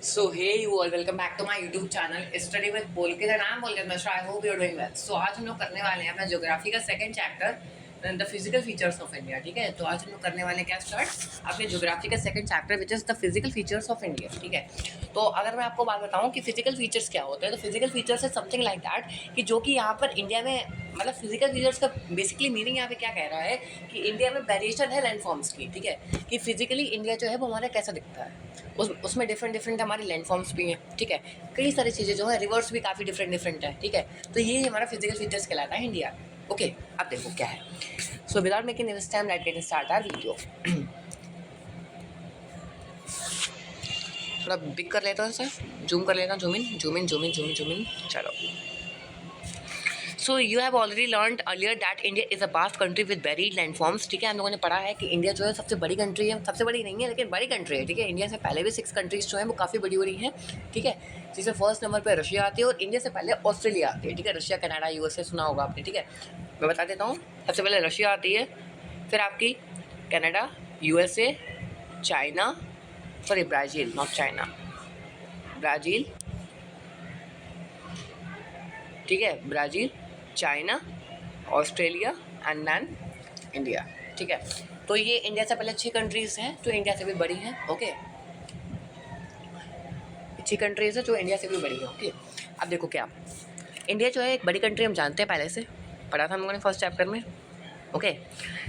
So hey you all, welcome back to my YouTube channel Study with Polkit and I'm Polkit Mishra. I hope you're doing well. So आज हम लोग करने वाले हैं अपना geography का second chapter the physical features of India. ठीक है, तो आज हम लोग करने वाले हैं क्या स्टार्ट अपने ज्योग्राफी का second chapter which is the physical features of India. ठीक है, तो अगर मैं आपको बात बताऊं कि फिजिकल फीचर्स क्या होते हैं, तो physical features is something like that कि जो कि यहाँ पर इंडिया में मतलब फिजिकल फीचर्स का बेसिकली मीनिंग यहाँ पे क्या कह रहा है कि इंडिया में वेरिएशन है लैंडफॉर्म्स की. ठीक है, कि फिजिकली इंडिया जो है वो हमारा कैसा दिखता है, उसमें डिफरेंट हमारी लैंडफॉर्म्स भी हैं. ठीक है, कई सारी चीज़ें जो है रिवर्स भी काफ़ी डिफरेंट है. ठीक है, तो ये हमारा फिजिकल फीचर्स कहलाता है इंडिया. ओके, अब देखो क्या है. So without making this time let's get start our video. थोड़ा बिग कर लेता हूँ सर, जूम कर लेता हूँ, जूम इन. चलो. So you have already learn earlier that India is a vast country with varied landforms. ठीक है, हम लोगों ने पढ़ा है कि इंडिया जो है सबसे बड़ी कंट्री है. सबसे बड़ी नहीं है लेकिन बड़ी कंट्री है. ठीक है, इंडिया से पहले भी 6 कंट्रीज जो हैं वो काफ़ी बड़ी बड़ी हैं. ठीक है, जिसमें फर्स्ट नंबर पर रशिया आती है और इंडिया से पहले ऑस्ट्रेलिया आती है. ठीक है, रशिया कनाडा यूएसए सुना होगा आपने. ठीक है, मैं बता देता हूँ. सबसे पहले रशिया आती है, फिर आपकी Canada, USA, China, sorry Brazil, not China, Brazil. ठीक है, Brazil, China, Australia and then India. ठीक है, तो ये इंडिया से पहले 6 कंट्रीज़ हैं जो इंडिया से भी बड़ी हैं. ओके, 6 कंट्रीज़ है जो इंडिया से भी बड़ी है. ओके, अब देखो क्या इंडिया जो है एक बड़ी कंट्री, हम जानते हैं, पहले से पढ़ा था हम लोगों ने फर्स्ट चैप्टर में. ओके,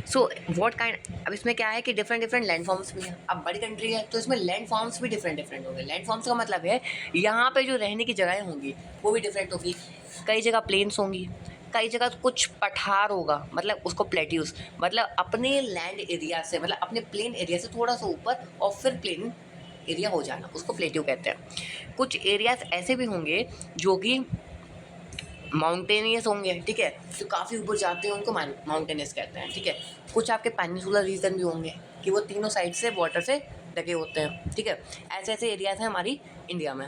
सो व्हाट काइंड, अब इसमें क्या है कि डिफरेंट लैंड फॉर्म्स भी हैं. अब बड़ी कंट्री है तो इसमें लैंड फॉर्म्स भी डिफरेंट होंगे. लैंड फॉर्म्स का मतलब है यहाँ पे जो रहने की जगहें होंगी वो भी डिफरेंट होगी. कई जगह प्लेन्स होंगी, कई जगह कुछ पठार होगा, मतलब उसको प्लेट्यूज, मतलब अपने लैंड एरिया से, मतलब अपने प्लेन एरिया से थोड़ा सा ऊपर और फिर प्लेन एरिया हो जाना, उसको प्लेट्यू कहते हैं. कुछ एरियाज ऐसे भी होंगे जो कि माउंटेनियस होंगे. ठीक है, जो काफ़ी ऊपर जाते हैं उनको माउंटेनियस कहते हैं. ठीक है, कुछ आपके पेनिनसुलर रीजन भी होंगे कि वो तीनों साइड से वाटर से ढके होते हैं. ठीक है, ऐसे ऐसे एरियाज हैं हमारी इंडिया में.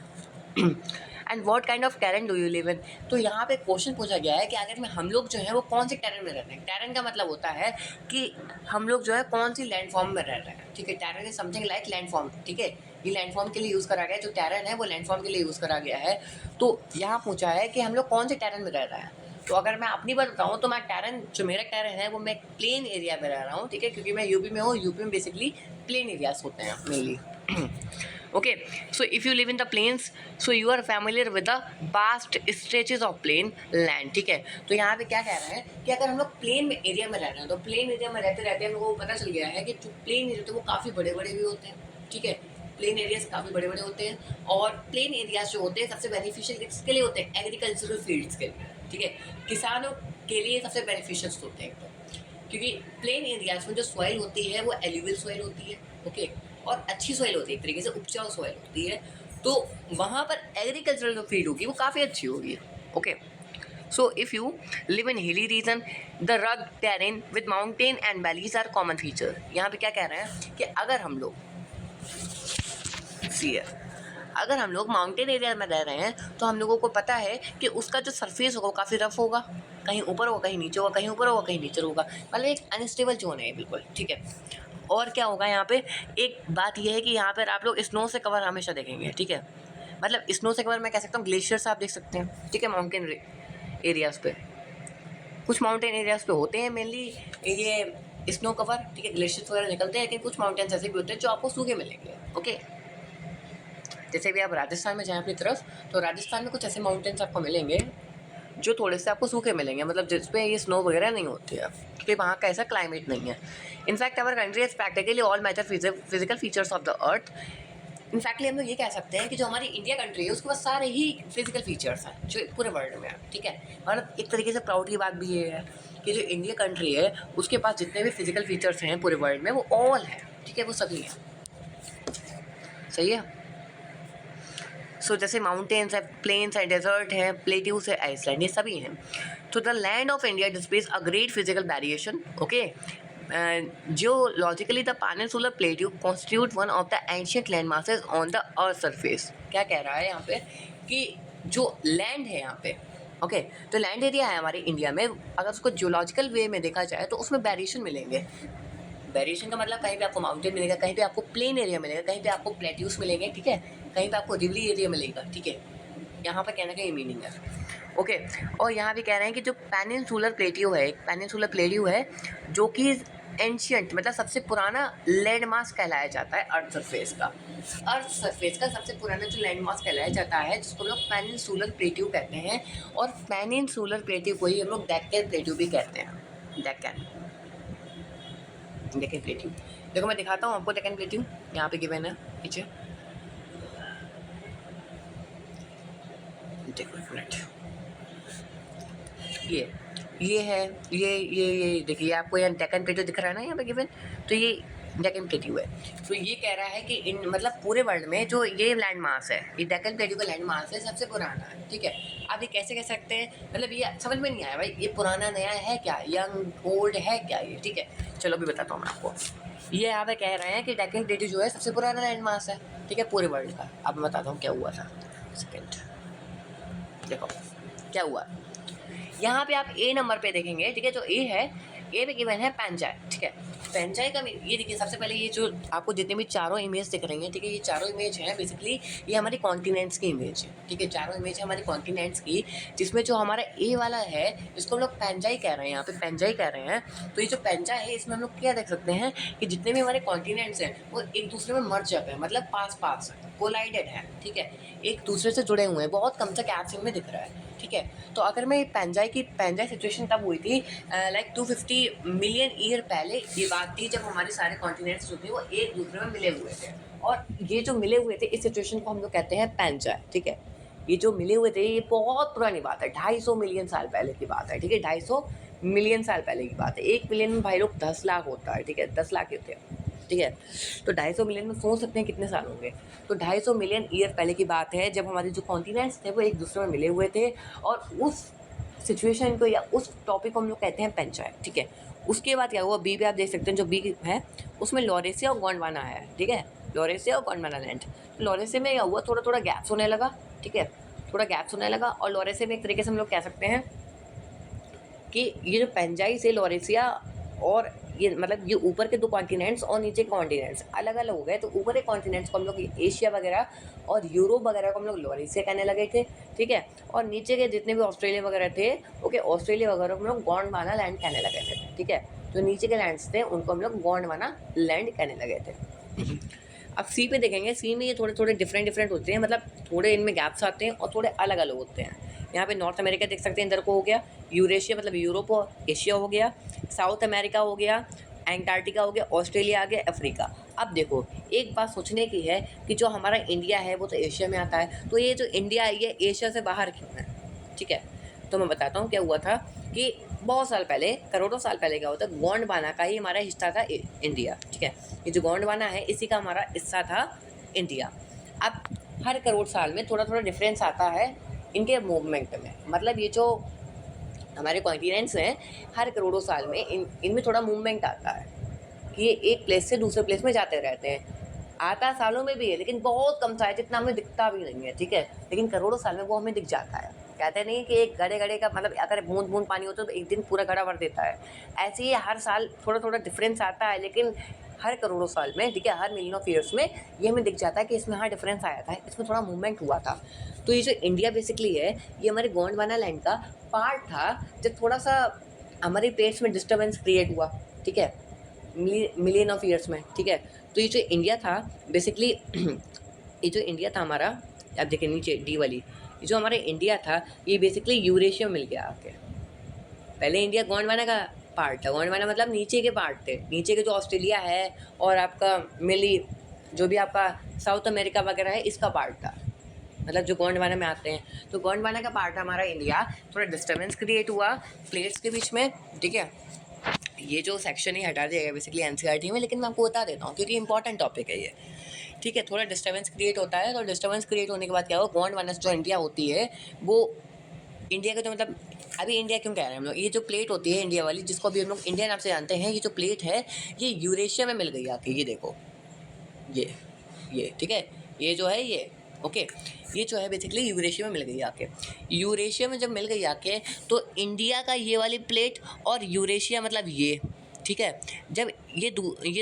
And what kind of terrain do you live इन, तो यहाँ पे क्वेश्चन पूछा गया है कि अगर में हम लोग जो है वो कौन से टेरेन में रहते हैं. टेरेन का मतलब होता है कि हम लोग जो है कौन सी लैंड फॉर्म में रह रहे हैं. ठीक है, terrain is something like land form. ठीक है, ये लैंड फॉर्म के लिए यूज़ करा गया है, जो टेरेन है वो लैंड फॉर्म के लिए यूज़ करा गया है. तो यहाँ पूछा है कि हम लोग कौन से टेरेन में रह रहे हैं. तो अगर मैं अपनी बात बताऊँ तो मैं टेरेन, जो मेरा टेरेन है वो मैं प्लेन एरिया में रह रहा हूँ. ठीक है, क्योंकि मैं यूपी में हूँ. यूपी में बेसिकली प्लेन एरियाज होते हैं mainly. Okay, so if you live in the plains, so you are familiar with the vast stretches of plain land. ठीक है, तो यहाँ पे क्या कह रहा है कि अगर हम लोग प्लेन में एरिया में रह रहे हैं तो प्लेन एरिया में रहते रहते हम लोगों को पता चल गया है कि जो प्लेन एरिया होते हैं वो काफ़ी बड़े बड़े भी होते हैं. ठीक है, प्लेन एरियाज काफ़ी बड़े बड़े होते हैं और प्लेन एरियाज जो होते हैं सबसे बेनिफिशियल किसके लिए होते हैं, एग्रीकल्चरल फील्ड्स के लिए. ठीक है, किसानों के लिए सबसे बेनिफिशियल होते हैं एकदम, क्योंकि प्लेन एरियाज में जो सॉइल होती है वो एल्यूवियल सॉइल होती है. ओके, और अच्छी सॉइल होती है, एक तरीके से उपजाऊ सॉइल होती है, तो वहाँ पर एग्रीकल्चरल जो फील्ड होगी वो काफ़ी अच्छी होगी. Okay, so if you live in hilly region, the rug terrain with mountain and valleys are common feature. यहाँ पे क्या कह रहे हैं कि अगर हम लोग अगर हम लोग माउंटेन एरिया में रह रहे हैं तो हम लोगों को पता है कि उसका जो सरफेस होगा वो काफ़ी रफ होगा, कहीं ऊपर होगा कहीं नीचे होगा, कहीं ऊपर होगा कहीं नीचे होगा, मतलब एक अनस्टेबल जोन है बिल्कुल. ठीक है, और क्या होगा यहाँ पे, एक बात यह है कि यहाँ पर आप लोग स्नो से कवर हमेशा देखेंगे. ठीक है, मतलब स्नो से कवर मैं कह सकता हूँ ग्लेशियर्स आप देख सकते हैं. ठीक है, माउंटेन एरियाज़ पे, कुछ माउंटेन एरियाज़ पे होते हैं मेनली ये स्नो कवर. ठीक है, ग्लेशियर्स वगैरह निकलते हैं, लेकिन कुछ माउंटेन्स ऐसे भी होते हैं जो आपको सूखे मिलेंगे. ओके, जैसे भी आप राजस्थान में जाएँ अपनी तरफ, तो राजस्थान में कुछ ऐसे माउंटेन्स आपको मिलेंगे जो थोड़े से आपको सूखे मिलेंगे, मतलब जिस पे ये स्नो वगैरह नहीं होती है, क्योंकि वहाँ का ऐसा क्लाइमेट नहीं है. In fact our country is practically all major physical features of the earth. इनफैक्टली हम लोग ये कह सकते हैं कि जो हमारी इंडिया कंट्री है उसके पास सारे ही फिजिकल फीचर्स हैं जो पूरे वर्ल्ड में है. ठीक है, और एक तरीके से प्राउड की बात भी ये है कि जो इंडिया कंट्री है उसके पास जितने भी फिजिकल फीचर्स हैं पूरे वर्ल्ड में वो ऑल हैं. ठीक है, वो सभी हैं. सही है. सो जैसे माउंटेन्स है, प्लेन्स है, डेजर्ट है, प्लेट्यूज है, आइसलैंड, ये सभी हैं. तो the land of India displays a great physical variation. Okay, geologically the peninsular plateau constitute one of the ancient land masses on the earth surface. क्या कह रहा है यहाँ पे कि जो लैंड है यहाँ पे, ओके, तो लैंड एरिया है हमारे इंडिया में, अगर उसको जियोलॉजिकल वे में देखा जाए तो उसमें वेरिएशन मिलेंगे. वेरिएशन का मतलब कहीं पे आपको माउंटेन मिलेगा, कहीं पे आपको प्लेन एरिया मिलेगा, कहीं पे आपको प्लेट्यूस मिलेंगे, ठीक है, कहीं पे आपको रिवरी एरिया मिलेगा, ठीक है। यहाँ पर कहने का ये मीनिंग है, ओके। और यहाँ भी कह रहे हैं कि जो पेनिनसुलर प्लेट्यू है, एक पेनिनसुलर प्लेट्यू है जो कि एंशियंट मतलब सबसे पुराना लैंड मास कहलाया जाता है अर्थ सरफेस का। अर्थ सरफेस का सबसे पुराना जो लैंड मास कहलाया जाता है, जिसको हम लोग पेनिनसुलर प्लेट्यू कहते हैं, और पेनिनसुलर प्लेट्यू को ही हम लोग डेक्कन प्लेट्यू भी कहते हैं। डेक्कन प्लेट्यू, देखो मैं दिखाता हूँ आपको डेक्कन प्लेट्यू, यहाँ पे गिवन है नीचे, देखो एक मिनट, ये है, ये देखिए आपको यहाँ डेक्कन प्लेट्यू दिख रहा है ना यहाँ पे गिवन, तो ये डेक्कन प्लेट्यू है। तो ये कह रहा है कि इन मतलब पूरे वर्ल्ड में जो ये लैंड मास है, ये डेक्कन प्लेट्यू का लैंड मास है, सबसे पुराना है, ठीक है। आप ये कैसे कह सकते हैं, मतलब ये समझ में नहीं आया भाई, ये पुराना नया है क्या, यंग ओल्ड है क्या ये, ठीक है। चलो अभी बताता हूँ मैं आपको। ये यहाँ पे कह रहे हैं कि डेक्कन प्लेट्यू जो है सबसे पुराना लैंड मास है, ठीक है, पूरे वर्ल्ड का। अब मैं बताता हूँ क्या हुआ था, सेकेंड देखो क्या हुआ। यहाँ पे आप ए नंबर पे देखेंगे, ठीक है, जो ए है, ए पे गिवन है पैंजाई, ठीक है। पैंजाई का ये देखिए, सबसे पहले ये जो आपको जितने भी चारों इमेज दिख रही हैं, ठीक है, ये चारों इमेज हैं बेसिकली, ये हमारी कॉन्टिनेंट्स की इमेज है, ठीक है, चारों इमेज है हमारी कॉन्टिनेंट्स की, जिसमें जो हमारा ए वाला है इसको हम लोग पैंजाई कह रहे हैं, यहाँ पे पैंजाई कह रहे हैं। तो ये जो पैंजाई है, इसमें हम लोग क्या देख सकते हैं कि जितने भी हमारे कॉन्टिनेंट्स हैं वो एक दूसरे में मर्ज जाते हैं, मतलब पास पास कोलाइडेड है, ठीक है, एक दूसरे से जुड़े हुए हैं, बहुत कम से गैप्स इनमें दिख रहा है, ठीक है। तो अगर मैं पैंजाई सिचुएशन तब हुई थी लाइक 250 मिलियन ईयर पहले ये बात थी, जब हमारे सारे कॉन्टिनेंट्स जो थे वो एक दूसरे में मिले हुए थे, और ये जो मिले हुए थे इस सिचुएशन को हम लोग कहते हैं पैंजाई, ठीक है। ये जो मिले हुए थे ये बहुत पुरानी बात है, 250 मिलियन साल पहले की बात है, ठीक है, 250 मिलियन साल पहले की बात है। 1 मिलियन में भाई लोग 10 लाख होता है, ठीक है, 10 लाख होते हैं, ठीक है। तो 250 मिलियन में सोच सकते हैं कितने साल होंगे। तो 250 मिलियन ईयर पहले की बात है, जब हमारे जो कॉन्टिनेंट्स थे वो एक दूसरे में मिले हुए थे, और उस सिचुएशन को या उस टॉपिक को हम लोग कहते हैं पैंजाई, ठीक है। उसके बाद क्या हुआ, बी पे आप देख सकते हैं, जो बी है उसमें लॉरेसिया और गोंडवाना है, ठीक है, लॉरेसिया और गोंडवाना लैंड। लॉरेसिया में क्या हुआ, थोड़ा थोड़ा गैप्स होने लगा, ठीक है, थोड़ा गैप्स होने लगा, और लॉरेसिया में एक तरीके से हम लोग कह सकते हैं कि ये जो पैंजाई से लॉरेसिया, और ये मतलब ये ऊपर के 2 कॉन्टिनेंट्स और नीचे के कॉन्टिनेंट्स अलग अलग हो गए। तो ऊपर के कॉन्टिनेंट्स को हम लोग एशिया वगैरह और यूरोप वगैरह को हम लोग लॉरेसिया कहने लगे थे, ठीक है, और नीचे के जितने भी ऑस्ट्रेलिया वगैरह थे, ओके, ऑस्ट्रेलिया वगैरह को हम लोग गोंडवाना लैंड कहने लगे थे, ठीक है। जो नीचे के लैंड्स थे उनको हम लोग गोंडवाना लैंड कहने लगे थे। अब सी पे देखेंगे, सी में ये थोड़े थोड़े डिफरेंट होते हैं, मतलब थोड़े इनमें गैप्स आते हैं और थोड़े अलग अलग होते हैं। यहाँ पे नॉर्थ अमेरिका देख सकते हैं, इधर को हो गया यूरेशिया, मतलब यूरोप और एशिया हो गया, साउथ अमेरिका हो गया, एंटार्क्टिका हो गया, ऑस्ट्रेलिया आ गया, अफ्रीका। अब देखो एक बात सोचने की है कि जो हमारा इंडिया है वो तो एशिया में आता है, तो ये जो इंडिया है ये एशिया से बाहर क्यों है, ठीक है। तो मैं बताता हूँ क्या हुआ था कि बहुत साल पहले, करोड़ों साल पहले क्या होता है, गोंडवाना का ही हमारा हिस्सा था इंडिया, ठीक है। ये जो गोंडवाना है इसी का हमारा हिस्सा था इंडिया। अब हर करोड़ साल में थोड़ा थोड़ा डिफरेंस आता है इनके मूवमेंट में, मतलब ये जो हमारे कॉन्टिनेंट्स हैं हर करोड़ों साल में इनमें थोड़ा मूवमेंट आता है कि ये एक प्लेस से दूसरे प्लेस में जाते रहते हैं। आता सालों में भी है लेकिन बहुत कम सा है, जितना हमें दिखता भी नहीं है, ठीक है, लेकिन करोड़ों साल में वो हमें दिख जाता है। कहते नहीं कि एक घड़े घड़े का मतलब अगर बूंद बूंद पानी होता है तो एक दिन पूरा घड़ा भर देता है, ऐसे ही हर साल थोड़ा थोड़ा डिफरेंस आता है, लेकिन हर करोड़ों साल में, ठीक है, हर मिलियन ऑफ ईयर्स में ये हमें दिख जाता है कि इसमें हाँ डिफरेंस आया था, इसमें थोड़ा मूवमेंट हुआ था। तो ये जो इंडिया बेसिकली है ये हमारे गोंडवाना लैंड का पार्ट था, जब थोड़ा सा हमारे प्लेट्स में डिस्टर्बेंस क्रिएट हुआ, ठीक है, मिलियन ऑफ ईयर्स में, ठीक है। तो ये जो इंडिया था बेसिकली ये जो इंडिया था हमारा, आप देखिए नीचे डी वाली, ये जो हमारा इंडिया था ये बेसिकली यूरेशिया मिल गया आके। पहले इंडिया गोंडवाना का पार्ट था, गोंडवाना मतलब नीचे के पार्ट थे, नीचे के जो ऑस्ट्रेलिया है और आपका मिली जो भी आपका साउथ अमेरिका वगैरह है इसका पार्ट था, मतलब जो गोंडवाना में आते हैं। तो गोंडवाना का पार्ट हमारा इंडिया, थोड़ा डिस्टर्बेंस क्रिएट हुआ प्लेट्स के बीच में, ठीक है। ये जो सेक्शन ही हटा दिया गया बेसिकली एनसीईआरटी में, लेकिन मैं आपको बता देता हूँ क्योंकि इंपॉर्टेंट टॉपिक है ये, ठीक है। थोड़ा डिस्टर्बेंस क्रिएट होता है, तो डिस्टर्बेंस क्रिएट होने के बाद क्या होगा, गोंडवाना जो इंडिया होती है वो इंडिया का जो मतलब अभी इंडिया क्यों कह रहे हैं हम लोग, ये जो प्लेट होती है इंडिया वाली जिसको अभी हम लोग इंडिया नाम से जानते हैं, ये जो प्लेट है ये यूरेशिया में मिल गई आके, ये देखो ये ठीक है, ये जो है ये ओके, ये जो है बेसिकली यूरेशिया में मिल गई आके। यूरेशिया में जब मिल गई आके तो इंडिया का ये वाली प्लेट और यूरेशिया मतलब ठीक है। जब ये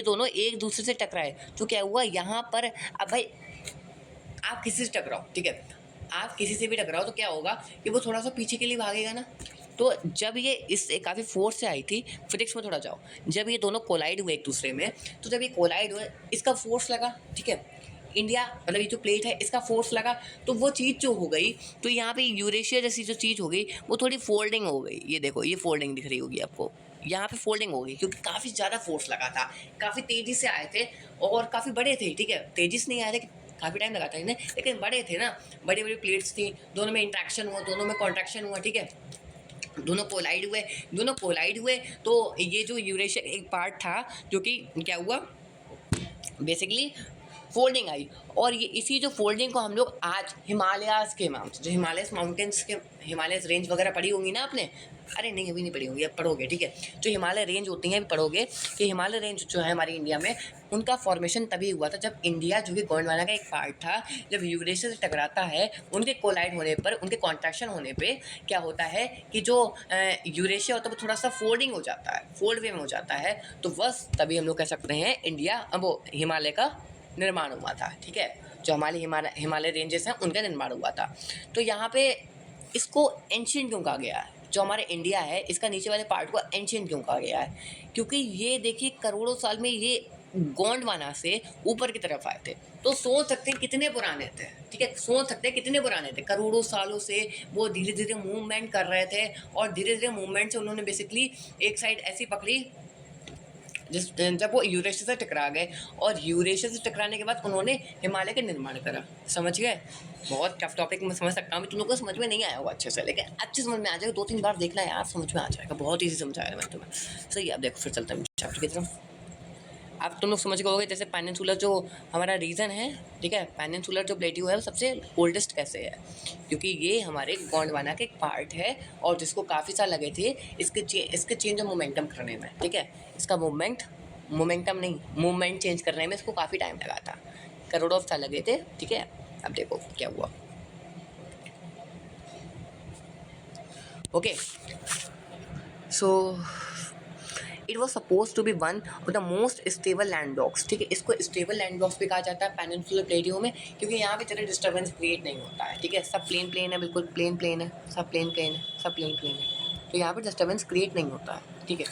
दोनों एक दूसरे से टकराए तो क्या हुआ यहाँ पर, अब भाई आप किसी से टकराओ, ठीक है, आप किसी से भी टकराओ तो क्या होगा कि वो थोड़ा सा पीछे के लिए भागेगा ना। तो जब ये इस काफ़ी फोर्स से आई थी, फिजिक्स में थोड़ा जाओ, जब ये दोनों कोलाइड हुए एक दूसरे में, तो जब ये कोलाइड हुए इसका फोर्स लगा, ठीक है, इंडिया मतलब ये जो प्लेट है इसका फोर्स लगा, तो वो चीज़ जो हो गई, तो यहाँ पे यूरेशिया जैसी जो चीज़ हो गई वो थोड़ी फोल्डिंग हो गई। ये देखो, ये फोल्डिंग दिख रही होगी आपको, यहाँ पे फोल्डिंग हो गई क्योंकि काफ़ी ज़्यादा फोर्स लगा था, काफ़ी तेज़ी से आए थे और काफ़ी बड़े थे, ठीक है, तेज़ी से नहीं आए थे, काफ़ी टाइम लगा था इन्हें, लेकिन बड़े थे ना, बड़ी बड़ी प्लेट्स थी, दोनों में इंट्रैक्शन हुआ, दोनों में कॉन्ट्रैक्शन हुआ, ठीक है, दोनों कोलाइड हुए। तो ये जो यूरेशिया एक पार्ट था जो कि क्या हुआ, बेसिकली फोल्डिंग आई, और ये इसी जो फोल्डिंग को हम लोग आज हिमालयाज़ के नाम से, जो हिमालयस माउंटेन्स के, हिमालयस रेंज वगैरह पढ़ी होंगी ना आपने, अरे नहीं अभी नहीं पढ़ी होंगी, अब पढ़ोगे, ठीक है, जो हिमालय रेंज होती हैं अभी पढ़ोगे कि हिमालय रेंज जो है हमारी इंडिया में, उनका फॉर्मेशन तभी हुआ था जब इंडिया, जो कि गोंडवाना का एक पार्ट था, जब यूरेशिया से टकराता है, उनके कोलाइड होने पर, उनके कॉन्ट्रैक्शन होने पे क्या होता है कि जो यूरेशिया होता है वो थोड़ा सा फोल्डिंग हो जाता है, फोल्ड वे में हो जाता है, तो बस तभी हम लोग कह सकते हैं इंडिया, वो हिमालय का निर्माण हुआ था, ठीक है, जो हमारे हिमालय रेंजेस हैं उनका निर्माण हुआ था। तो यहाँ पे इसको एंशियंट क्यों कहा गया है, जो हमारे इंडिया है इसका नीचे वाले पार्ट को एंशियंट क्यों कहा गया है, क्योंकि ये देखिए करोड़ों साल में ये गोंडवाना से ऊपर की तरफ आए थे, तो सोच सकते हैं कितने पुराने थे, ठीक है, सोच सकते हैं कितने पुराने थे, करोड़ों सालों से वो धीरे धीरे मूवमेंट कर रहे थे, और धीरे धीरे मूवमेंट से उन्होंने बेसिकली एक साइड ऐसी पकड़ी जब वो यूरेशिया से टकरा गए, और यूरेशिया से टकराने के बाद उन्होंने हिमालय का निर्माण करा। समझ गए, बहुत टफ टॉपिक मैं समझ सकता हूँ, तुम लोग को समझ में नहीं आया होगा अच्छे से, लेकिन अच्छे समझ में आ जाएगा, 2-3 बार देखना यार, समझ में आ जाएगा, बहुत ईजी समझाया मैंने तुम्हें। सही है, अब देखो फिर चलते हैं चैप्टर की तरफ। अब तुम लोग समझ गए जैसे पेनिनसुलर जो हमारा रीजन है, ठीक है, पेनिनसुलर जो प्लेट्यू है वो सबसे ओल्डेस्ट कैसे है, क्योंकि ये हमारे गोंडवाना का एक पार्ट है, और जिसको काफ़ी साल लगे थे इसके चेंज ऑफ मोमेंटम करने में, ठीक है, इसका मूवमेंट चेंज करने में इसको काफ़ी टाइम लगा था, करोड़ों साल लगे थे, ठीक है। अब देखो क्या हुआ, okay, so it was suppose to be one of the most stable land blocks, ठीक है, इसको स्टेबल लैंड ब्लॉक्स भी कहा जाता है पेनिनसुलर प्लेटियो में, क्योंकि यहाँ पे ज़्यादा डिस्टर्बेंस क्रिएट नहीं होता है, ठीक है, सब प्लेन है, बिल्कुल प्लेन है, सब प्लेन है, तो यहाँ पे डिस्टर्बेंस क्रिएट नहीं होता है, ठीक है।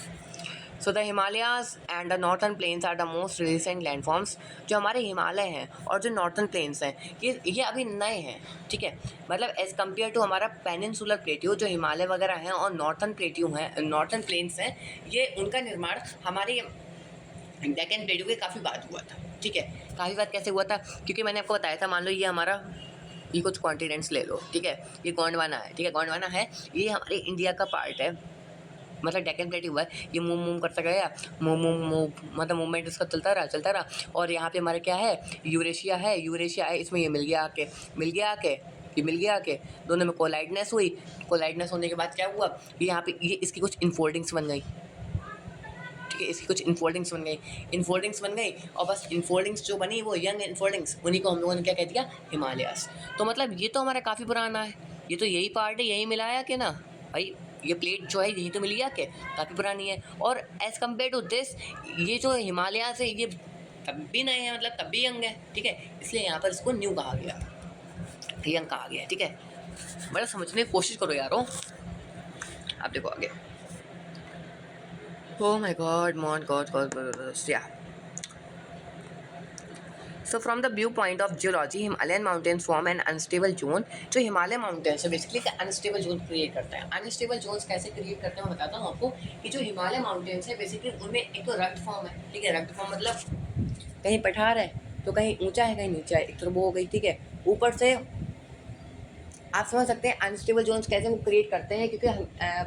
So the Himalayas and the northern plains are the most recent landforms, जो हमारे हिमालय हैं और जो नॉर्थन प्लेन्स हैं ये अभी नए हैं, ठीक है, मतलब एज़ कम्पेयर टू हमारा पेनिनसुलर प्लेटियो, जो हिमालय वगैरह हैं और नॉर्थन प्लेन्स हैं, ये उनका निर्माण हमारे डेक्कन प्लेटियो के काफ़ी बाद हुआ था, ठीक है। काफ़ी बाद कैसे हुआ था, क्योंकि मैंने आपको बताया था, मान लो ये कुछ कॉन्टिनेंट्स ले लो, ठीक है, ये गोंडवाना है, ठीक है, गोंडवाना है, ये हमारे इंडिया का पार्ट है, मतलब डेक्कन प्लेटियो हुआ है, ये मूव करता गया, मूव मतलब मूवमेंट उसका चलता रहा, और यहाँ पे हमारे क्या है, यूरेशिया है, इसमें ये मिल गया आके दोनों में कोलाइडनेस होने के बाद क्या हुआ, यहाँ पे ये इसकी कुछ इनफोल्डिंग्स बन गई, ठीक है, इसकी कुछ इनफोल्डिंग्स बन गई, और बस इनफोल्डिंग्स जो बनी वो यंग इनफोल्डिंग्स, उन्हीं को हम लोगों ने क्या कह दिया, हिमालयास। तो मतलब ये तो हमारा काफ़ी पुराना है, ये तो यही पार्ट है, यही मिलाया कि ना भाई, ये प्लेट जो है यही तो मिल गया के, काफ़ी पुरानी है, और एज़ कम्पेयर टू दिस ये जो हिमालयास है ये तब भी नए हैं, मतलब तब भी यंग है, ठीक है, इसलिए यहाँ पर इसको न्यू कहा गया, यंग कहा गया, ठीक है। बड़ा समझने की कोशिश करो यारो। आप देखो आगे, ओह माय गॉड, या so from the view point of geology, Himalayan mountains form an unstable zone, जो हिमालय माउंटेन्स है बेसिकली अनस्टेबल जोन क्रिएट करता है। अनस्टेबल जोन्स कैसे क्रिएट करते हैं मैं बताता हूँ आपको, कि जो हिमालय माउंटेन्स है बेसिकली उनमें एक तो रक्त फॉर्म है, ठीक है, रक्त फॉर्म मतलब कहीं पठार है तो कहीं ऊंचा है कहीं नीचा है, एक तो वो हो गई, ठीक है। ऊपर से आप समझ सकते हैं अनस्टेबल जोन्स कैसे हम क्रिएट करते हैं, क्योंकि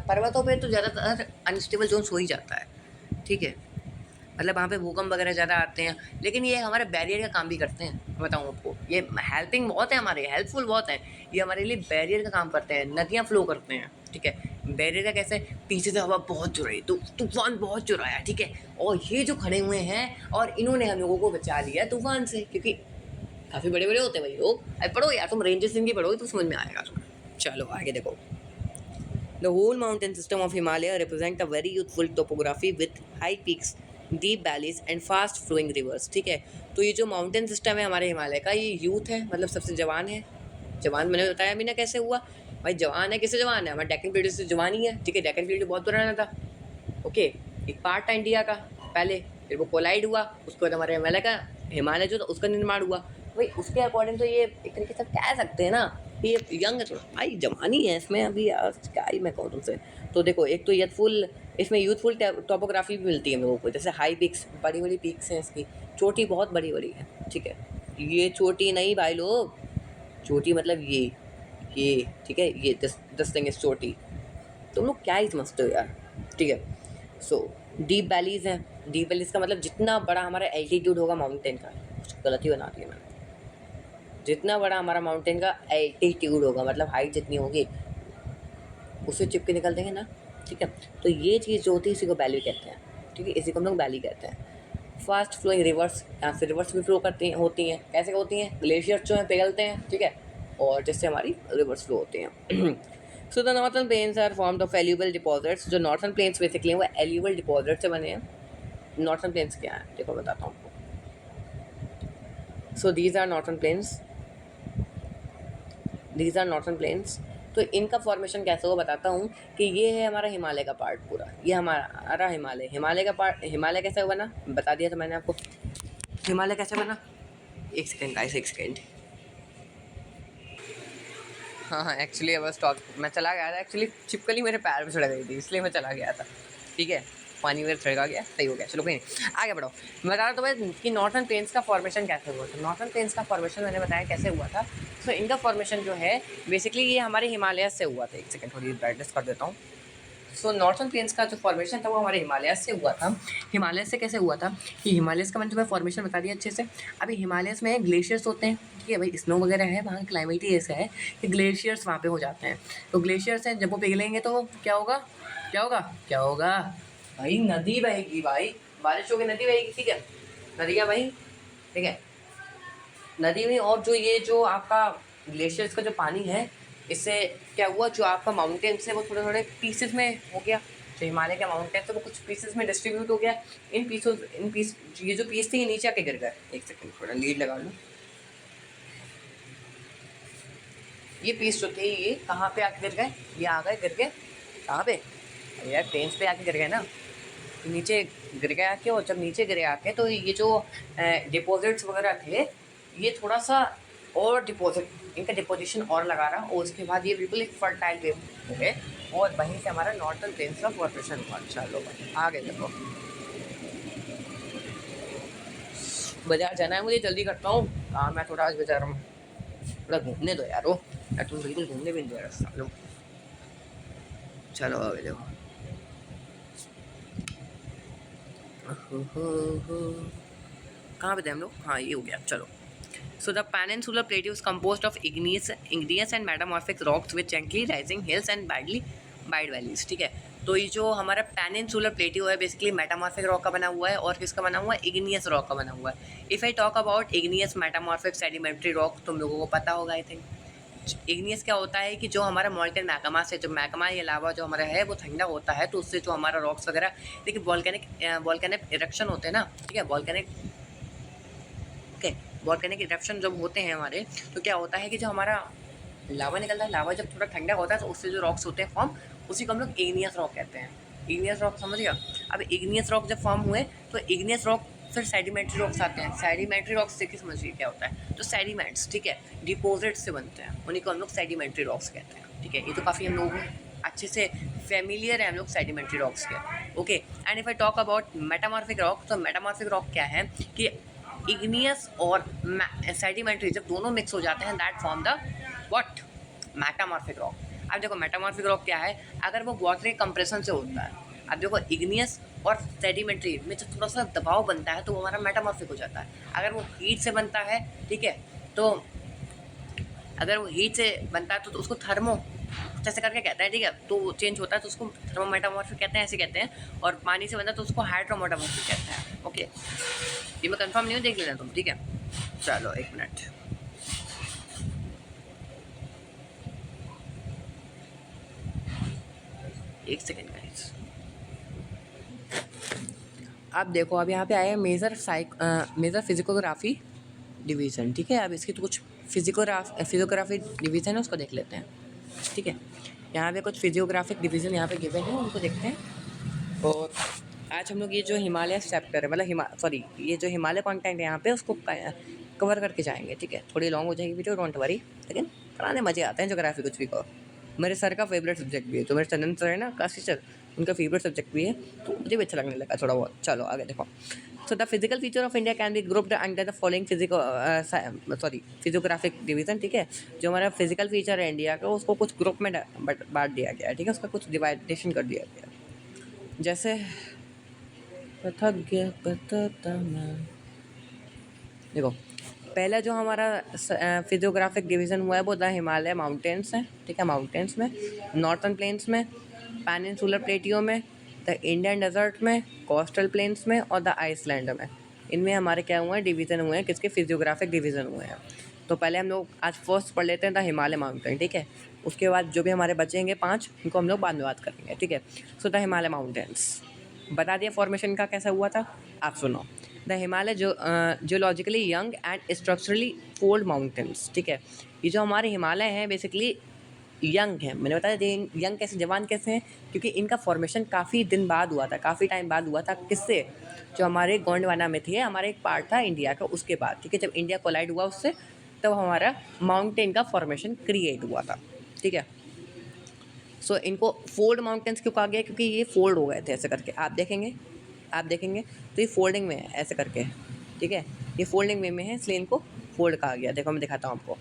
पर्वतों पे तो ज़्यादातर अनस्टेबल जोन्स हो ही जाता है, ठीक है, मतलब वहाँ पे भूकंप वगैरह ज़्यादा आते हैं, लेकिन ये हमारे बैरियर का काम भी करते हैं। बताऊँ आपको, ये हेल्पिंग बहुत है, हमारे हेल्पफुल बहुत है, ये हमारे लिए बैरियर का काम करते हैं, नदियाँ फ्लो करते हैं, ठीक है। बैरियर का कैसे, पीछे से हवा बहुत चुराई, तो तूफान बहुत चुराया, ठीक है, और ये जो खड़े हुए हैं और इन्होंने हम लोगों को बचा लिया तूफान से, क्योंकि काफ़ी बड़े बड़े होते हैं भाई लोग। अरे पढ़ो यार, तुम रेंजेस इनकी पढ़ोगे तो समझ में आएगा तुम्हें। चलो आगे देखो, The whole mountain system of Himalaya represent a very youthful topography with high peaks, deep valleys and fast flowing rivers, ठीक है। तो ये जो माउंटेन सिस्टम है हमारे हिमालय का, ये यूथ है, मतलब सबसे जवान है। जवान मैंने बताया भी ना कैसे हुआ भाई, जवान है, किससे जवान है, हमारा डेक्कन प्लेटू से जवान ही है, ठीक है। डेक्कन प्लेटू बहुत पुराना था, ओके, एक पार्ट था इंडिया का पहले, फिर वो कोलाइड हुआ, उसके बाद हमारे हिमालय जो था उसका निर्माण हुआ। भाई उसके अकॉर्डिंग तो ये एक तरीके से कह सकते हैं ना कि ये यंग है थोड़ा, भाई जवानी है इसमें अभी यार, क्या ही मैं कहूँ तुमसे। तो देखो एक तो यूथफुल, इसमें यूथफुल टोपोग्राफी भी मिलती है हम लोगों को, जैसे हाई पिक्स, बड़ी बड़ी पिक्स हैं इसकी, चोटी बहुत बड़ी बड़ी है, ठीक है। ये चोटी नहीं भाई लोग, चोटी मतलब ये ठीक है, ये दस थिंग इज चोटी, तुम लोग क्या ही समझते हो यार, ठीक है। सो डीप वैलीज हैं, डीप वैलीज का मतलब जितना बड़ा हमारा एल्टीट्यूड होगा माउंटेन का, कुछ गलती बना दी है मैंने, जितना बड़ा हमारा माउंटेन का एल्टीट्यूड होगा मतलब हाइट जितनी होगी उससे चिपके निकल देंगे ना, ठीक है। तो ये चीज़ जो होती है इसी को वैली कहते हैं, ठीक है, इसी को हम लोग वैली कहते हैं। फास्ट फ्लोइंग रिवर्स, यहाँ से रिवर्स भी फ्लो करती हैं, होती हैं, कैसे होती हैं, ग्लेशियर जो हैं पिघलते हैं, ठीक है, और जिससे हमारी रिवर्स फ्लो होती हैं। So the northern plains are formed of एल्यूबल डिपॉजिट्स, जो नॉर्थन प्लेन्स बेसिकली हैं वो एल्यूबल डिपॉजिट से बने हैं। नॉर्थन प्लेन्स क्या है देखो बताता हूँ आपको। So these are northern plains, these are northern plains. तो इनका फॉर्मेशन कैसे हो बताता हूँ कि ये है हमारा हिमालय का पार्ट पूरा, ये हमारा हिमालय, हिमालय का पार्ट, हिमालय कैसे बना बता दिया था मैंने आपको, हिमालय कैसे बना, एक सेकेंड गाइस, एक सेकेंड। हाँ एक्चुअली बस स्टॉक मैं चला गया था, एक्चुअली छिपकली मेरे पैर पे चढ़ गई थी इसलिए मैं चला गया था, ठीक है, पानी में छिड़का गया, सही हो गया, चलो कोई नहीं, आगे बढ़ो। मैं बता रहा था मैं कि नॉर्थन प्लेन्स का फॉर्मेशन कैसे हुआ था। नॉर्थन प्लेन्स का फॉर्मेशन मैंने बताया कैसे हुआ था। तो इनका फॉर्मेशन जो है बेसिकली ये हमारे हिमालय से हुआ था। एक सेकेंड थोड़ी ब्राइटनेस कर देता हूँ। सो नॉर्थन प्लेन्स का जो फॉर्मेशन था वो हमारे हिमालय से हुआ था। हिमालय से कैसे हुआ था कि हिमालयस का मैंने तुम्हें फॉर्मेशन बता दिया अच्छे से। अभी हिमालयस में ग्लेशियर्स होते हैं, ठीक है भाई, स्नो वगैरह है, वहाँ का क्लाइमेट ही ऐसा है कि ग्लेशियर्स वहाँ पे हो जाते हैं। तो ग्लेशियर्स हैं, जब वो पिघलेंगे तो क्या होगा, क्या होगा, क्या होगा भाई, नदी बहेगी भाई, बारिश होगी नदी बहेगी, ठीक है, नदियाँ बही, ठीक है, नदी में। और जो ये जो आपका ग्लेशियर्स का जो पानी है, इससे क्या हुआ, जो आपका माउंटेन्स है वो थोड़े थोड़े पीसेस में हो गया, जो हिमालय के माउंटेन्स है वो कुछ पीसेस में डिस्ट्रीब्यूट हो गया। इन पीस ये जो पीस थे ये नीचे आके गिर गए। एक सेकंड थोड़ा लीड लगा लूँ। ये पीस जो थे ये कहाँ पे आके गिर गए, ये आ गए गिर के कहाँ पे, यार प्लेन्स पे आके गिर गए ना, नीचे गिर गए आके। और जब नीचे गिरे आके तो ये जो डिपॉजिट्स वगैरह थे ये थोड़ा सा और डिपॉजिट, इनका डिपोजिशन और लगा रहा, और उसके बाद ये बिल्कुल एक फर्टाइल वेव हो गए, और वहीं से हमारा नॉर्थन प्लेन्स का फॉर्मेशन हुआ। चलो भाई आगे देखो, बाजार जाना है मुझे, जल्दी करता हूँ काम है थोड़ा आज बाजार में, थोड़ा घूमने दो यार, वो यार तुम बिल्कुल घूमने भी नहीं दे रहे सालों। चलो आगे देखो, कहाँ पे थे हम लोग, हाँ ये हो गया, चलो। So the peninsular plateau is composed of igneous and metamorphic rocks with gently rising hills and wide valleys, ठीक है। तो ये जो हमारा पेनिनसुलर प्लेटियो है बेसिकली मेटामॉर्फिक रॉक का बना हुआ है, और किसका बना हुआ है, इग्नियस रॉक का बना हुआ है। If I talk about igneous metamorphic sedimentary rock, तुम लोगों को पता होगा आई थिंक। इग्नियस क्या होता है कि जो हमारा मॉल्टेन मैग्मा से, जो मैग्मा या लावा जो हमारा है वो ठंडा होता है, तो उससे जो हमारा रॉक्स वगैरह, देखिए वॉल्केनिक इरप्शन होते हैं ना, ठीक है, वॉल्केनिक इरप्शन जब होते हैं हमारे, तो क्या होता है कि जो हमारा लावा निकलता है, लावा जब थोड़ा ठंडा होता है तो उससे जो रॉक्स होते हैं फॉर्म, उसी को हम लोग इग्नियस रॉक कहते हैं। इग्नियस रॉक समझ गया। अब इग्नियस रॉक जब फॉर्म हुए तो इग्नियस रॉक फिर सेडिमेंट्री रॉक्स आते हैं। सेडिमेंट्री रॉक्स देखिए समझिए क्या होता है, तो सेडिमेंट्स, ठीक है, डिपोजिट से बनते हैं, उन्हीं को हम लोग सेडिमेंट्री रॉक्स कहते हैं, ठीक है। ये तो काफ़ी हम लोग अच्छे से फेमिलियर है हम लोग सेडिमेंट्री रॉक्स के, okay. And if I talk about metamorphic rock, तो मेटामॉर्फिक रॉक क्या है कि इग्नियस और सेडिमेंट्री जब दोनों मिक्स हो जाते हैं, that form the what, metamorphic rock. अब देखो मेटामॉर्फिक रॉक क्या है, अगर वो वाटर के कंप्रेशन से होता है, अब देखो इग्नियस और सेडिमेंट्री में जब थोड़ा सा दबाव बनता है तो वो हमारा मेटामॉर्फिक हो जाता है। अगर वो हीट से बनता है, ठीक है, तो अगर वो हीट से बनता है तो उसको थर्मो जैसे करके कहते हैं, ठीक है, तो चेंज होता है तो उसको थर्मोमेटामॉर्फिक कहते हैं, ऐसे कहते हैं। और पानी से बनता है तो उसको हाइड्रोमेटामॉर्फिक कहते हैं, ओके। ये मैं कंफर्म नहीं हूँ, देख लेना तुम, ठीक है। चलो एक मिनट, एक सेकेंड गाइस। आप देखो अब यहाँ पे आया मेजर फिजिकोग्राफी डिवीज़न, ठीक है। अब इसकी तो कुछ फिजियोग्राफी डिवीज़न है, उसको देख लेते हैं, ठीक है। यहाँ पे कुछ फिजियोग्राफिक डिवीज़न यहाँ पे गिवन है, उनको देखते हैं। और आज हम लोग ये जो हिमालय चैप्टर है, मतलब ये जो हिमालय कंटेंट है यहाँ पे, उसको कवर करके जाएंगे, ठीक है। थोड़ी लॉन्ग हो जाएगी वीडियो, डोंट वरी, लेकिन पढ़ाने मज़े आते हैं ज्योग्राफी कुछ भी कहो। मेरे सर का फेवरेट सब्जेक्ट भी है, जो मेरे चंदन सर है ना, काशी सर, उनका फेवरेट सब्जेक्ट भी है, तो मुझे भी अच्छा लगने लगा थोड़ा बहुत। चलो आगे देखो। So the physical feature of India can be grouped under the following physiographic division, ठीक है। जो हमारा फिजिकल फीचर है इंडिया का, उसको कुछ ग्रुप में बांट दिया गया है, ठीक है। उसका कुछ डिवाइडेशन कर दिया गया, जैसे देखो, पहला जो हमारा फिजियोग्राफिक डिवीज़न हुआ है वो द हिमालय माउंटेन्स है, ठीक है। माउंटेन्स में, नॉर्थन प्लेन्स में, पेनिनसुलर प्लेटियो में, द इंडियन डेजर्ट में, कोस्टल प्लेन्स में और द आइसलैंड में। इनमें हमारे क्या हुए हैं, डिवीज़न हुए हैं, किसके फिजियोग्राफिक डिवीज़न हुए हैं। तो पहले हम लोग आज फर्स्ट पढ़ लेते हैं द हिमालय माउंटेन, ठीक है। उसके बाद जो भी हमारे बचेंगे 5, उनको हम लोग बाद में बात करेंगे, ठीक है। सो द हिमालय माउंटेन्स बता दिया फॉर्मेशन का कैसा हुआ था, आप सुनो। The Himalaya geologically young and structurally old mountains, ठीक है। ये जो हमारे हिमालय हैं बेसिकली यंग है, मैंने बताया यंग कैसे, जवान कैसे हैं, क्योंकि इनका फॉर्मेशन काफ़ी दिन बाद हुआ था, काफ़ी टाइम बाद हुआ था। किससे, जो हमारे गोंडवाना में थे, हमारा एक पार्ट था इंडिया का, उसके बाद, ठीक है। जब इंडिया कोलाइड हुआ उससे, तब हमारा माउंटेन का फॉर्मेशन क्रिएट हुआ था, ठीक है। सो इनको फोल्ड माउंटेन्स क्यों कहा गया, क्योंकि ये फोल्ड हो गए थे ऐसे करके। आप देखेंगे तो ये फोल्डिंग में है ऐसे करके, ठीक है। ये फोल्डिंग वे में है, इसलिए इनको फोल्ड कहा गया। देखो मैं दिखाता हूँ आपको,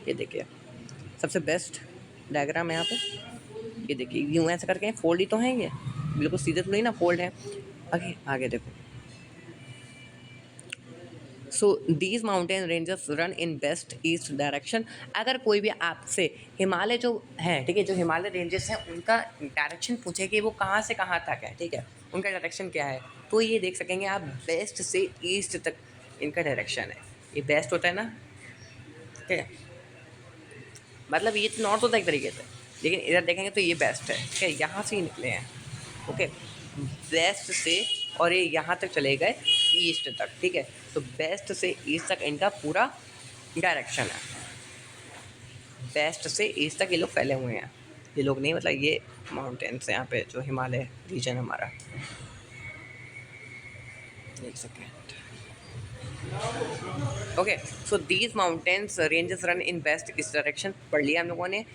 ये देखिए सबसे बेस्ट डायग्राम है यहाँ पे, ये देखिए यूँ ऐसे करके फोल्ड ही तो हैं, ये बिल्कुल सीधे तो नहीं ना, फोल्ड है। आगे देखो। So these mountain ranges run in west east direction. अगर कोई भी आपसे हिमालय जो है, ठीक है, जो हिमालय रेंजेस हैं उनका डायरेक्शन पूछे कि वो कहाँ से कहाँ तक है, ठीक है, उनका डायरेक्शन क्या है, तो ये देख सकेंगे आप वेस्ट से ईस्ट तक इनका डायरेक्शन है। ये बेस्ट होता है ना, ठीक है। मतलब ये तो नॉर्थ होता है एक तरीके से, लेकिन इधर देखेंगे तो ये बेस्ट है, ठीक है। यहाँ से ही निकले हैं, ओके, वेस्ट से, और ये यहाँ तक चले गए ईस्ट तक, ठीक है। तो वेस्ट से ईस्ट तक इनका पूरा डायरेक्शन है, वेस्ट से ईस्ट तक ये लोग फैले हुए हैं। ये लोग नहीं, मतलब ये माउंटेन्स यहाँ पे जो हिमालय रीजन हमारा, एक second, okay. So these mountains ranges run in west east direction, पढ़ लिया हम लोगों ने,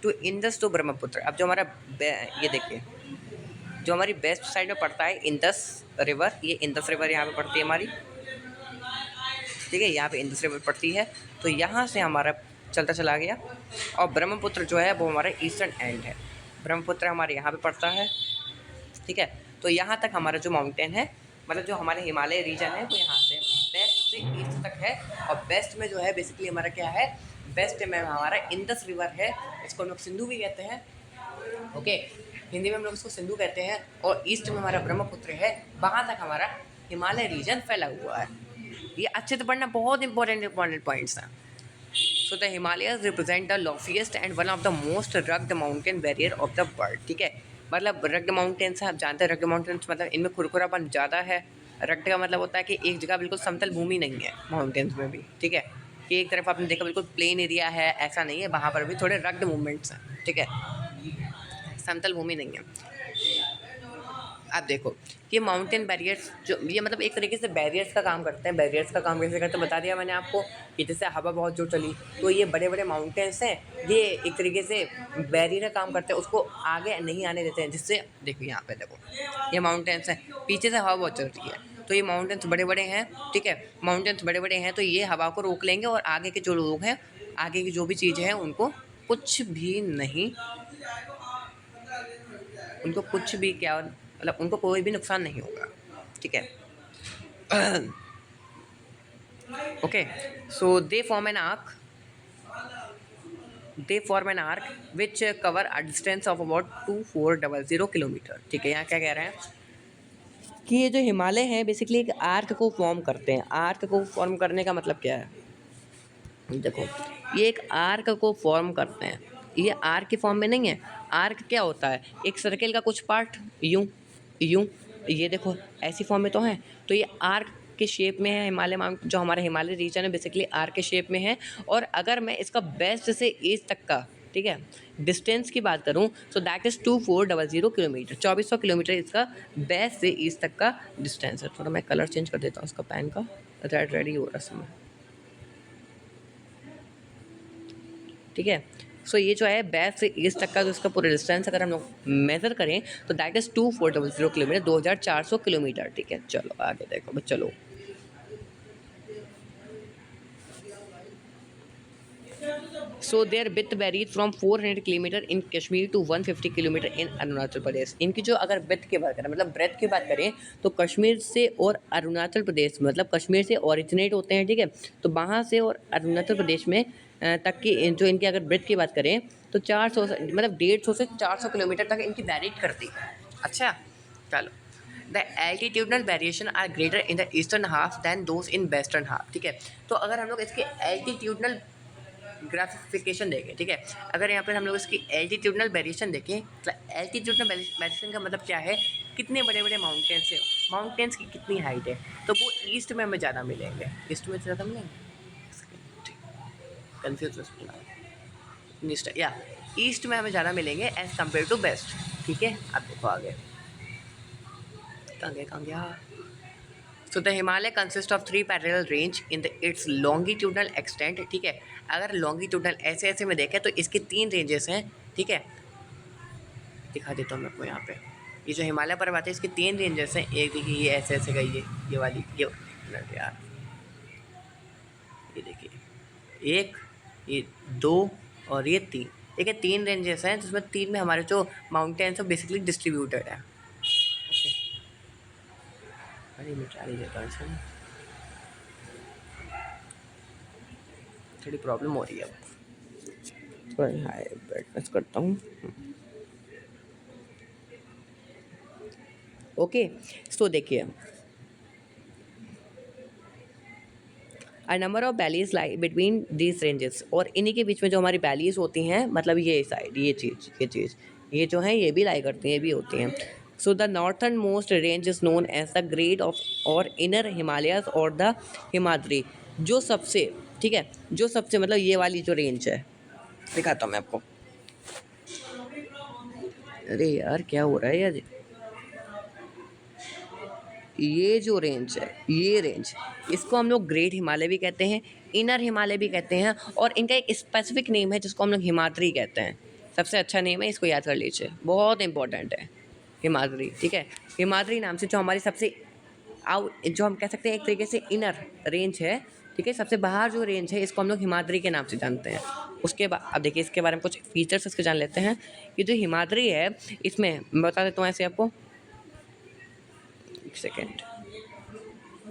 टू इंडस टू ब्रह्मपुत्र। अब जो हमारा ये देखिए, जो हमारी वेस्ट साइड में पड़ता है इंडस रिवर, ये इंडस रिवर यहाँ पे पड़ती है हमारी, ठीक है। यहाँ पे इंडस रिवर पड़ती है, तो यहाँ से हमारा चलता चला गया। और ब्रह्मपुत्र जो है वो हमारा ईस्टर्न एंड है, ब्रह्मपुत्र हमारे यहाँ पे पड़ता है, ठीक है। तो यहाँ तक हमारा जो माउंटेन है, मतलब जो हमारे हिमालय रीजन है, वो यहाँ से वेस्ट से ईस्ट तक है। और वेस्ट में जो है बेसिकली हमारा क्या है, वेस्ट में हमारा इंडस रिवर है, इसको हम लोग सिंधु भी कहते हैं, ओके, हिंदी में हम लोग इसको सिंधु कहते हैं। और ईस्ट में हमारा ब्रह्मपुत्र है, वहाँ तक हमारा हिमालय रीजन फैला हुआ है। ये अच्छे से पढ़ना, बहुत इंपॉर्टेंट पॉइंट्स हैं। So the Himalayas represent the loftiest and one of the most rugged mountain barrier of the world, ठीक है। मतलब रग्ड माउंटेन्स हैं, आप जानते हैं रग्ड माउंटेन्स मतलब इनमें खुरखुरापन ज़्यादा है। रग्ड का मतलब होता है कि एक जगह बिल्कुल समतल भूमि नहीं है माउंटेन्स में भी, ठीक है, कि एक तरफ आपने देखा बिल्कुल प्लेन एरिया है, ऐसा नहीं है, वहाँ पर भी थोड़े रग्ड मूवमेंट्स हैं, ठीक है, समतल भूमि नहीं है। आप देखो ये माउंटेन बैरियर्स, जो ये मतलब एक तरीके से बैरियर्स का काम करते हैं। बैरियर्स का काम कैसे करते हैं बता दिया मैंने आपको, कि जैसे हवा बहुत जोर चली तो ये बड़े बड़े माउंटेन्स हैं, ये एक तरीके से बैरियर का काम करते हैं, उसको आगे नहीं आने देते हैं। जिससे देखो यहाँ पे देखो, ये माउंटेन्स हैं, पीछे से हवा बहुत चल रही है, तो ये माउंटेन्स बड़े बड़े हैं, ठीक है, माउंटेन्स बड़े बड़े हैं, तो ये हवा को रोक लेंगे और आगे के जो लोग हैं, आगे की जो भी चीज़ें हैं, उनको कुछ भी नहीं, उनको कुछ भी क्या, मतलब उनको कोई भी नुकसान नहीं होगा, ठीक है। Okay, so they form an arc which cover a distance of about 2400 kilometre, ठीक है। यहाँ क्या कह रहे हैं कि ये जो हिमालय है बेसिकली एक आर्क को फॉर्म करते हैं। आर्क को फॉर्म करने का मतलब क्या है, देखो ये एक आर्क को फॉर्म करते हैं, ये आर्क के फॉर्म में नहीं है। आर्क क्या होता है, एक सर्कल का कुछ पार्ट यूं यूं ये देखो ऐसी फॉर्म में तो है, तो ये आर्क के शेप में है हिमालय माउंट, जो हमारा हिमालय रीजन है बेसिकली आर्क के शेप में है। और अगर मैं इसका वेस्ट से ईस्ट तक का, ठीक है, डिस्टेंस की बात करूं, so that is 2400 kilometre, 2400 kilometre इसका वेस्ट से ईस्ट तक का डिस्टेंस है। थोड़ा मैं कलर चेंज कर देता हूँ उसका पेन का, रेड रेडी हो रहा है इसमें, ठीक है। सो ये जो है वेस्ट से ईस्ट तक का जो इसका पूरा डिस्टेंस अगर हम लोग मेज़र करें तो दैट इज़ 2400 किलोमीटर, 2400 किलोमीटर, ठीक है। चलो आगे देखो बस, चलो। So there with varies from 400 kilometre in Kashmir to 150 kilometre in Arunachal Pradesh. इनकी जो अगर विथ की बात करें, मतलब ब्रेथ की बात करें, तो कश्मीर से और अरुणाचल प्रदेश, मतलब कश्मीर से ओरिजिनेट होते हैं, ठीक है, तो वहाँ से और अरुणाचल प्रदेश में तक की जो इनकी अगर ब्रेथ की बात करें तो 400 से, मतलब 150 से 400 किलोमीटर तक इनकी वेरीट करती है। अच्छा चलो, the altitudinal variation are greater in the eastern half than those in western half, ठीक है। तो अगर हम लोग इसके एल्टीट्यूडनल ग्राफिफिकेशन देखें, ठीक है, अगर यहाँ पर हम लोग इसकी एल्टीट्यूडनल वेरिएशन देखें, तो एल्टीट्यूडनल वेरिएशन का मतलब क्या है, कितने बड़े बड़े माउंटेन्स है, माउंटेन्स की कितनी हाइट है, तो वो ईस्ट में हमें ज़्यादा मिलेंगे, ईस्ट में ज़्यादा मिलेंगे, कन्फ्यूज या ईस्ट में हमें ज़्यादा मिलेंगे एज़ कम्पेयर टू वेस्ट, ठीक है। अब देखो आगे कहाँ गया। So the Himalaya consist of 3 parallel range in the it's longitudinal extent, ठीक है। अगर लॉन्गिट्यूडनल ऐसे ऐसे में देखें तो इसके 3 रेंजेस हैं, ठीक है, दिखा देता हूँ मैं आपको यहाँ पे। ये जो हिमालय पर्वत है इसके 3 रेंजेस हैं, एक देखिए ये ऐसे ऐसे गई, ये वाली, ये यार ये देखिए 1, ये 2 और ये 3, ठीक है, 3 रेंजेस हैं जिसमें 3 में हमारे जो माउंटेन्स हैं बेसिकली डिस्ट्रीब्यूटेड है। अरे मैं क्या नहीं देता हूँ इसमें, थोड़ी प्रॉब्लम हो रही है, अब थोड़ा हाई ब्राइटनेस करता हूँ। ओके, सो देखिए अ number of valleys lie between these ranges, और इन्हीं के बीच में जो हमारी वैलीज होती हैं, मतलब ये साइड ये जो हैं ये भी लाई करती हैं, ये भी होती हैं। So the northern most range is known as the great of और इनर हिमालयाज और द हिमाद्री, जो सबसे, ठीक है, जो सबसे मतलब ये वाली जो रेंज है, दिखाता हूँ मैं आपको। अरे यार क्या हो रहा है यार, ये जो रेंज है, ये रेंज, इसको हम लोग ग्रेट हिमालय भी कहते हैं, इनर हिमालय भी कहते हैं, और इनका एक स्पेसिफिक नेम है जिसको हम लोग हिमाद्री कहते हैं। सबसे अच्छा नेम है, इसको याद कर लीजिए, बहुत इंपॉर्टेंट है हिमाद्री, ठीक है। हिमाद्री नाम से जो हमारी सबसे जो हम कह सकते हैं एक तरीके से इनर रेंज है, ठीक है, सबसे बाहर जो रेंज है इसको हम लोग हिमाद्री के नाम से जानते हैं। उसके बाद अब देखिए इसके बारे में कुछ फीचर्स इसके जान लेते हैं। कि जो हिमाद्री है इसमें मैं बता देता हूँ ऐसे आपको, एक सेकेंड।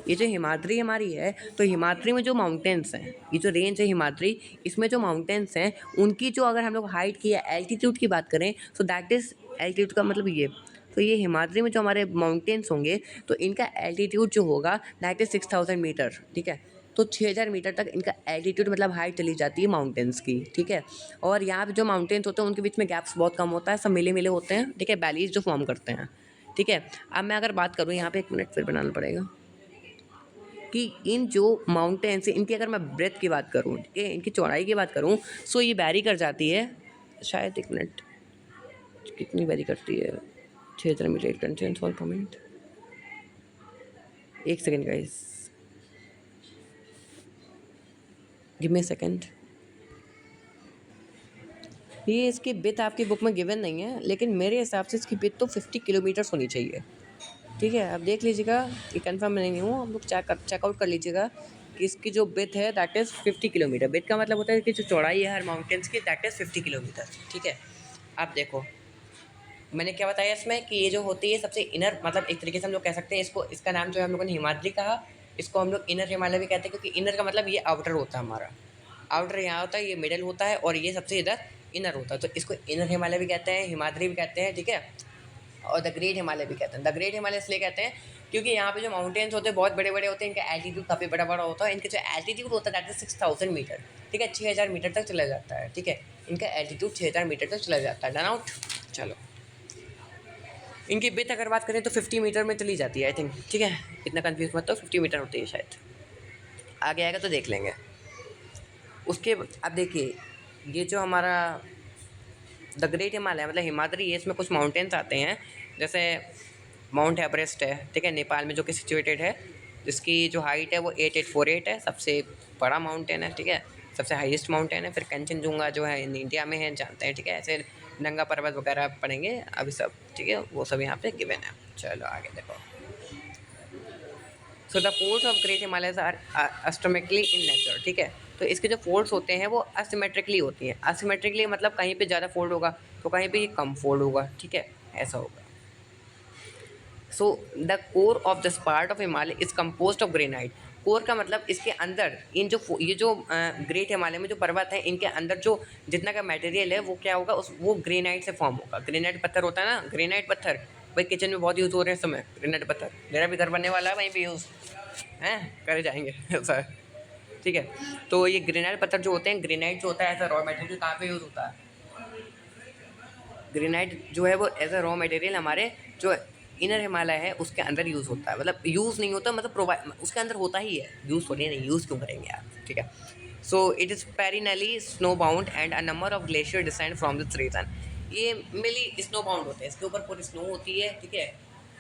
ये जो हिमाद्री हमारी है, तो हिमाद्री में जो माउंटेन्स हैं, ये जो रेंज है हिमाद्री, इसमें जो माउंटेन्स हैं उनकी जो अगर हम लोग हाइट की या एल्टीट्यूड की बात करें, सो दैट इज़ एल्टीट्यूड का मतलब ये, तो ये हिमाद्री में जो हमारे माउंटेन्स होंगे तो इनका एल्टीट्यूड जो होगा दैट इज़ 6000 मीटर, ठीक है। तो 6000 मीटर तक इनका एल्टीट्यूड मतलब हाइट चली जाती है माउंटेन्स की, ठीक है। और यहाँ पे जो माउंटेन्स होते हैं उनके बीच में गैप्स बहुत कम होता है, सब मिले मिले होते हैं, ठीक है, वैलीज जो फॉर्म करते हैं, ठीक है। अब मैं अगर बात करूँ यहाँ पे, 1 मिनट फिर बनाना पड़ेगा, कि इन जो माउंटेन्स हैं इनकी अगर मैं ब्रेथ की बात करूँ, ठीक है, इनकी चौड़ाई की बात करूँ, सो ये वैरी कर जाती है शायद, 1 मिनट, कितनी वैरी करती है, 6000 meter content for comment, 1 second guys, give me a second. ये इसकी विथ आपकी बुक में गिवन नहीं है, लेकिन मेरे हिसाब से इसकी विथ तो 50 किलोमीटर्स होनी चाहिए, ठीक है। आप देख लीजिएगा, ये कंफर्म नहीं हूँ, हम लोग चेकआउट कर लीजिएगा कि इसकी जो विथ है दैट इज़ 50 किलोमीटर। विथ का मतलब होता है कि जो चौड़ाई है हर माउंटेन्स की दैट इज़ 50 किलोमीटर, ठीक है। आप देखो मैंने क्या बताया इसमें कि ये जो होती है सबसे इनर, मतलब एक तरीके से हम लोग कह सकते हैं इसको, इसका नाम जो है हम लोगों ने हिमाद्री कहा, इसको हम लोग इनर हिमालय भी कहते हैं, क्योंकि इनर का मतलब ये आउटर होता है हमारा, आउटर यहाँ होता है, ये मिडल होता है, और ये सबसे इधर इनर होता है, तो इसको इनर हिमालय भी कहते हैं, हिमाद्री भी कहते हैं, ठीक है। और द ग्रेट हिमालय भी कहते हैं। द ग्रेट हिमालय इसलिए कहते हैं क्योंकि यहाँ पे जो माउंटेन्स होते हैं बहुत बड़े बड़े होते हैं, इनका एल्टीट्यूड काफ़ी बड़ा बड़ा होता है, इनका जो एल्टीट्यूड होता है दैट इज 6000 मीटर, ठीक है, 6000 मीटर तक चला जाता है, ठीक है, इनका एल्टीट्यूड 6000 मीटर तक चला जाता है। Done out. चलो इनकी विड्थ अगर बात करें तो 50 मीटर में चली जाती है आई थिंक, ठीक है, इतना कंफ्यूज मत हो, 50 मीटर होती है शायद, आगे आएगा तो देख लेंगे। उसके अब देखिए ये जो हमारा द ग्रेट हिमालय मतलब हिमाद्री, ये इसमें कुछ माउंटेन्स आते हैं, जैसे माउंट एवरेस्ट है, ठीक है, नेपाल में जो कि सिचुएटेड है, जिसकी जो हाइट है वो 8848 है, सबसे बड़ा माउंटेन है, ठीक है, सबसे हाईएस्ट माउंटेन है। फिर कंचनजुंगा जो है इंडिया में है, जानते हैं, ठीक है, ऐसे नंगा पर्वत वगैरह पढ़ेंगे अभी सब, ठीक है, वो सब यहाँ पे गिवन है। चलो आगे देखो। So the folds of great Himalayas are asymmetrically in nature, ठीक है, तो इसके जो फोल्ड्स होते हैं वो असिमेट्रिकली होती हैं। असिमेट्रिकली मतलब कहीं पे ज़्यादा फोल्ड होगा तो कहीं पे ये कम फोल्ड होगा, ठीक है, ऐसा होगा। So the core of this part of Himalaya is compose of granite. Core का मतलब इसके अंदर इन जो ये जो ग्रेट हिमालय में जो पर्वत है, इनके अंदर जो जितना का मटेरियल है वो क्या होगा, उस वो ग्रेनाइट से फॉर्म होगा। ग्रेनाइट पत्थर होता है ना, ग्रेनाइट पत्थर भाई किचन में बहुत यूज़ हो रहे हैं इस समय ग्रेनाइट पत्थर, मेरा भी घर बनने वाला है वहीं पे यूज़ हैं, करे जाएंगे ऐसा, ठीक है। तो ये ग्रेनाइट पत्थर जो होते हैं, ग्रेनाइट जो होता है एज अ रॉ मटेरियल कहाँ पे यूज़ होता है, ग्रेनाइट जो है वो एज अ रॉ मटेरियल हमारे जो इनर हिमालय है उसके अंदर यूज़ होता है, मतलब यूज़ नहीं होता, मतलब प्रोवाइड उसके अंदर होता ही है, यूज़ थोड़ी नहीं, यूज़ क्यों करेंगे आप, ठीक है। So it is perennially snow bound and a number of glacier descend from this region. ये मेनली स्नो बाउंड होते हैं, इसके ऊपर पूरी स्नो होती है, ठीक है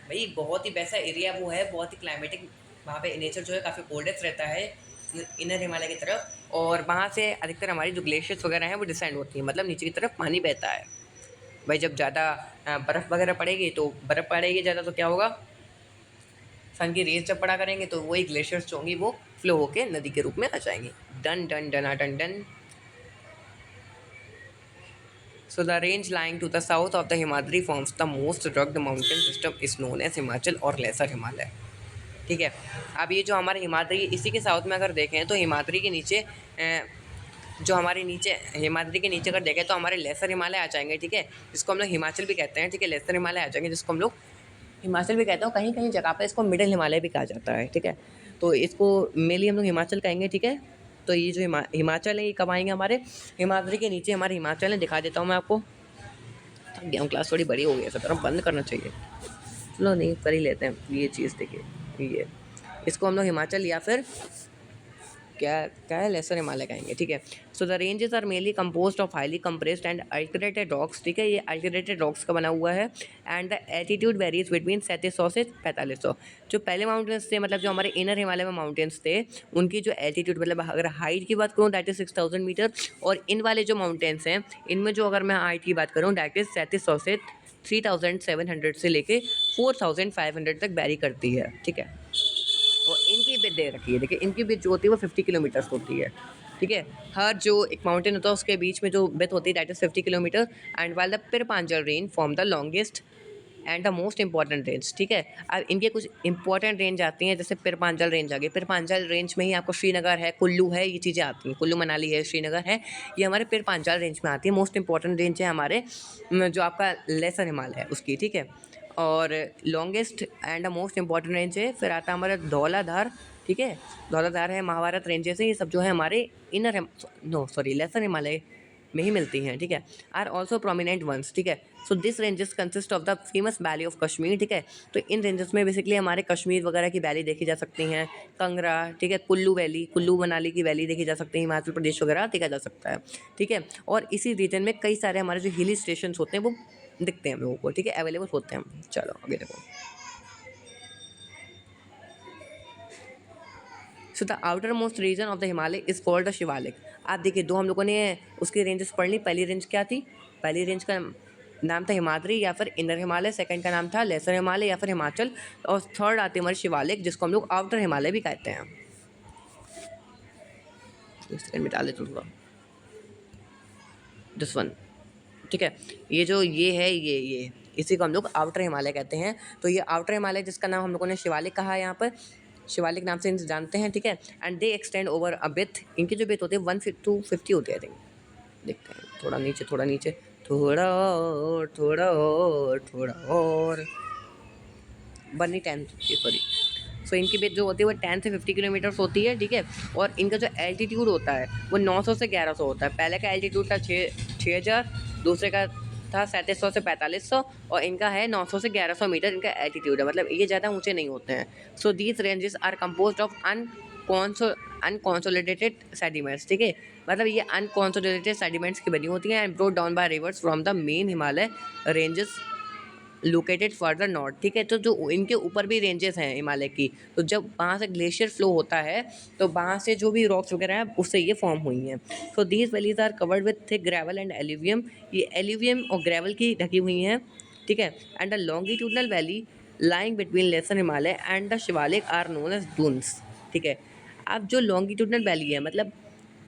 भाई, बहुत ही वैसा एरिया वो है, बहुत ही क्लाइमेटिक, वहाँ पे नेचर जो है काफ़ी कोल्डेस्ट रहता है इनर हिमालय की तरफ, और वहाँ से अधिकतर हमारी जो ग्लेशियर्स वगैरह हैं वो डिसेंड होती हैं, मतलब नीचे की तरफ पानी बहता है भाई। जब ज़्यादा बर्फ़ वगैरह पड़ेगी तो बर्फ़ पड़ेगी ज़्यादा तो क्या होगा, सन की रेज जब पड़ा करेंगे तो वही ग्लेशियर्स जो होंगी वो फ्लो होके नदी के रूप में आ जाएंगी। डन डन डना डन डन। So the range lying to the south of the Himadri forms the most rugged mountain system is known as Himachal और लेसर हिमालय, ठीक है। अब ये जो हमारे हिमाद्री, इसी के साउथ में अगर देखें तो हिमाद्री के नीचे जो हमारे नीचे हिमाद्री के नीचे अगर देखें तो हमारे लेसर हिमालय आ जाएंगे, ठीक है, जिसको हम लोग हिमाचल भी कहते हैं, ठीक है, लेसर हिमालय आ जाएंगे जिसको हम लोग हिमाचल भी कहते हैं, कहीं कहीं जगह पे इसको मिडिल हिमालय भी कहा जाता है, ठीक है, तो इसको मेनली हम लोग हिमाचल कहेंगे, ठीक है। तो ये जो हिमाचल है ये कब आएंगे, हमारे हिमाद्री के नीचे हमारे हिमाचल है, दिखा देता हूँ मैं आपको। गेम क्लास थोड़ी बड़ी हो गई है, सब तरफ बंद करना चाहिए, चलो नहीं कर ही लेते हैं ये चीज़, देखिए ये इसको हम लोग हिमाचल या फिर क्या क्या है लेसर हिमालय कहेंगे, ठीक है। So the ranges are mainly composed of highly compressed and altered rocks, ठीक है, ये अल्टरेटेड रॉक्स का बना हुआ है। And the altitude varies between 3700 से 4500। जो पहले माउंटेन्स थे, मतलब जो हमारे इनर हिमालय में माउंटेन्स थे, उनकी जो एल्टीट्यूड मतलब अगर हाइट की बात करूँ दैट इज 6000 मीटर, और इन वाले जो माउंटेन्स हैं इनमें जो अगर मैं हाइट की बात करूँ दैट इज 3700 से 3700 से लेके 4500 तक वेरी करती है, ठीक है। और इनकी विड्थ दे रखी है, देखिए इनकी विड्थ जो होती है वो 50 किलोमीटर्स होती है, ठीक है। हर जो एक माउंटेन होता है उसके बीच में जो विड्थ होती है that is 50 kilometre. And while the Pir Panjal range form the longest and the most important range, ठीक है। अब इनके कुछ इंपॉर्टेंट रेंज आती हैं, जैसे पिरपांजल रेंज आ गई, पिरपांजल रेंज में ही आपको श्रीनगर है, कुल्लू है, ये चीज़ें आती हैं, कुल्लू मनाली है, श्रीनगर है, ये हमारे पिरपांजल रेंज में आती है। मोस्ट इंपॉर्टेंट रेंज है हमारे जो आपका लेसर हिमालय है उसकी, ठीक है। और longest and the most important range है, फिर आता है हमारा धौलाधार, ठीक है, धौलाधार है, महाभारत रेंजेस है, ये सब जो है हमारे इनर लेसर हिमालय में ही मिलती हैं, ठीक है। आर ऑल्सो प्रोमिनेंट वंस, ठीक है। So this ranges consist of the famous valley of Kashmir, ठीक है। तो इन रेंजेस में बेसिकली हमारे कश्मीर वगैरह की वैली देखी जा सकती हैं, कंगरा, ठीक है, कुल्लू वैली, कुल्लू मनाली की वैली देखी जा सकती है, हिमाचल प्रदेश वगैरह देखा जा सकता है, ठीक है। और इसी रीजन में कई सारे हमारे जो हिली स्टेशन होते हैं वो दिखते हैं हम लोगों को, ठीक है, अवेलेबल होते हैं। चलो आगे देखो। So the outer most region of the Himalaya is called the Shivalik. आप देखिए दो हम लोगों ने उसकी रेंजेस पढ़ ली। पहली रेंज क्या थी, पहली रेंज का नाम था हिमाद्री या फिर इनर हिमालय, सेकंड का नाम था लेसर हिमालय या फिर हिमाचल, और थर्ड आती है हमारी शिवालिक जिसको हम लोग आउटर हिमालय भी कहते हैं। एक सेकंड में डाल देता हूँ थोड़ा, दिस वन, ठीक है। ये जो ये है ये इसी को हम लोग आउटर हिमालय कहते हैं। तो ये आउटर हिमालय जिसका नाम हम लोगों ने शिवालिक कहा है, यहाँ पर शिवालिक नाम से इनसे जानते हैं, ठीक है। And they extend over a with, इनकी जो विथ होती है 150 होती है, आई थिंक, देखते हैं थोड़ा नीचे थोड़ा नीचे, थोड़ा और थोड़ा और थोड़ा और 110 सॉरी। सो इनकी विथ जो होती है वो 10 से 50 किलोमीटर्स होती है, ठीक है। और इनका जो एल्टीट्यूड होता है वो 900 से 1100 होता है। पहले का एल्टीट्यूड था 6000, दूसरे का था 3700 से 4500 और इनका है 900 से 1100 मीटर इनका एल्टीट्यूड है, मतलब ये ज़्यादा ऊंचे नहीं होते हैं। So these ranges are composed of unconsolidated sediments, ठीक है, मतलब ये अनकॉन्सोलिडेटेड सेडिमेंट्स की बनी होती हैं and brought down by reverse from the main Himalaya ranges located further north, ठीक है। तो जो इनके ऊपर भी रेंजेस हैं हिमालय की, तो जब वहाँ से ग्लेशियर फ्लो होता है तो वहाँ से जो भी रॉक्स वगैरह हैं उससे ये फॉर्म हुई हैं। So these valleys are covered with thick gravel and alluvium, ये एल्यूवियम और ग्रेवल की ढकी हुई हैं, ठीक है। And the longitudinal valley lying between lesser Himalaya and the Shivalik are known as Duns, ठीक है। अब जो लॉन्गिट्यूडनल वैली है, मतलब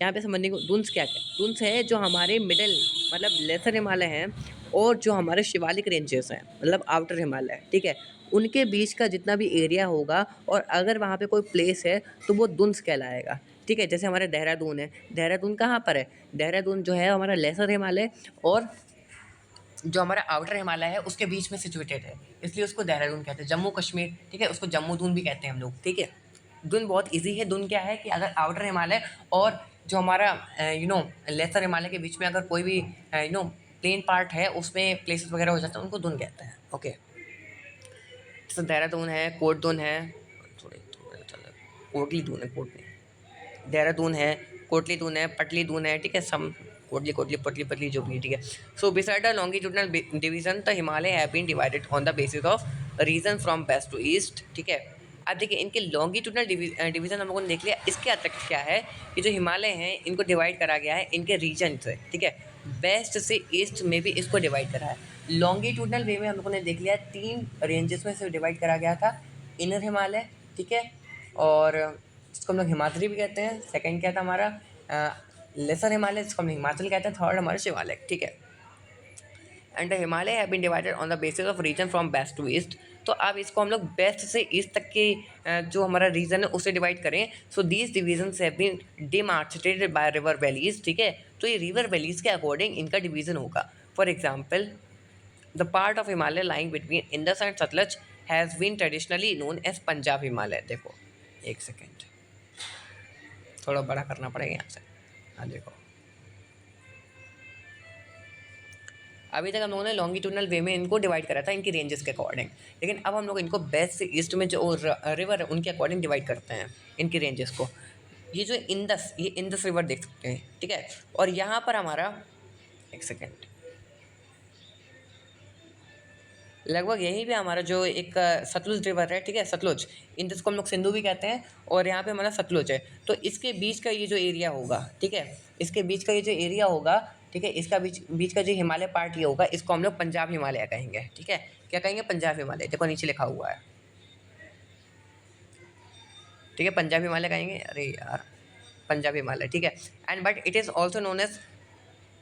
यहाँ पे समझने को दुन्स क्या है, दुन्स है जो हमारे मिडिल मतलब लेसर हिमालय हैं और जो हमारे शिवालिक रेंजेस हैं मतलब आउटर हिमालय, ठीक है, उनके बीच का जितना भी एरिया होगा और अगर वहाँ पे कोई प्लेस है तो वो दुन्स कहलाएगा, ठीक है। जैसे हमारे देहरादून है, देहरादून कहाँ पर है, देहरादून जो है हमारा लेसर हिमालय और जो हमारा आउटर हिमालय है उसके बीच में सिचुएटेड है, इसलिए उसको देहरादून कहते हैं। जम्मू कश्मीर, ठीक है, उसको जम्मू दून भी कहते हैं हम लोग, ठीक है। दून बहुत इजी है। दून क्या है कि अगर आउटर हिमालय और जो हमारा लेसर हिमालय के बीच में अगर कोई भी प्लेन पार्ट है उसमें प्लेसेस वगैरह हो जाते हैं उनको दून कहते हैं, ओके। जैसे देहरादून है, कोटदून है, थोड़े थोड़े कोटली दून है, कोटली देहरादून है, कोटली दून है, पटली दून है, ठीक है, सम कोटली कोटली पतली पतली जो भी है, ठीक है। So beside the longitudinal division the Himalaya have been divided on the basis of region from west to east, ठीक है। अब देखिए इनके लॉन्गिट्यूडनल डिवीजन हम लोगों ने देख लिया, इसके अतिरिक्त क्या है कि जो हिमालय हैं इनको डिवाइड करा गया है इनके रीजन से, ठीक है। वेस्ट से ईस्ट में भी इसको डिवाइड करा है। लॉन्गिट्यूडनल वे में हम लोगों ने देख लिया 3 रेंजेस में से डिवाइड करा गया था, इनर हिमालय, ठीक है, और जिसको हम लोग हिमाद्री भी कहते हैं। सेकंड क्या था हमारा लेसर हिमालय, जिसको हम हिमाचल कहते हैं। थर्ड हमारा शिवालिक, ठीक है। And the Himalaya have been divided on the basis of region from west to east, तो अब इसको हम लोग वेस्ट से ईस्ट तक के जो हमारा रीजन है उसे डिवाइड करें। So these divisions have been demarcated by river valleys, ठीक है। तो ये रिवर वैलीज के अकॉर्डिंग इनका डिवीजन होगा। For example the part of Himalaya lying between Indus and Sutlej has been traditionally known as Punjab Himalaya. देखो एक सेकेंड, थोड़ा बड़ा करना पड़ेगा यहाँ से। हाँ देखो, अभी तक हम लोगों ने लॉन्गिट्यूडनल वे में इनको डिवाइड करा था इनकी रेंजेस के अकॉर्डिंग, लेकिन अब हम लोग इनको वेस्ट से ईस्ट में जो रिवर है उनके अकॉर्डिंग डिवाइड करते हैं इनकी रेंजेस को। ये जो इंदस, ये इंदस रिवर देख सकते हैं, ठीक है। और यहाँ पर हमारा एक सेकेंड, लगभग यहीं पे हमारा जो एक सतलुज रिवर है, ठीक है, सतलुज, इंदस को हम लोग सिंधु भी कहते हैं और यहाँ पे हमारा सतलुज है। तो इसके बीच का ये जो एरिया होगा, ठीक है, इसके बीच का ये जो एरिया होगा, ठीक है, इसका बीच का जो हिमालय पार्ट ये होगा, इसको हम लोग पंजाब हिमालय कहेंगे, ठीक है। क्या कहेंगे, पंजाब हिमालय। देखो नीचे लिखा हुआ है, ठीक है, पंजाब हिमालय कहेंगे। अरे यार, पंजाब हिमालय, ठीक है। And but it is also known as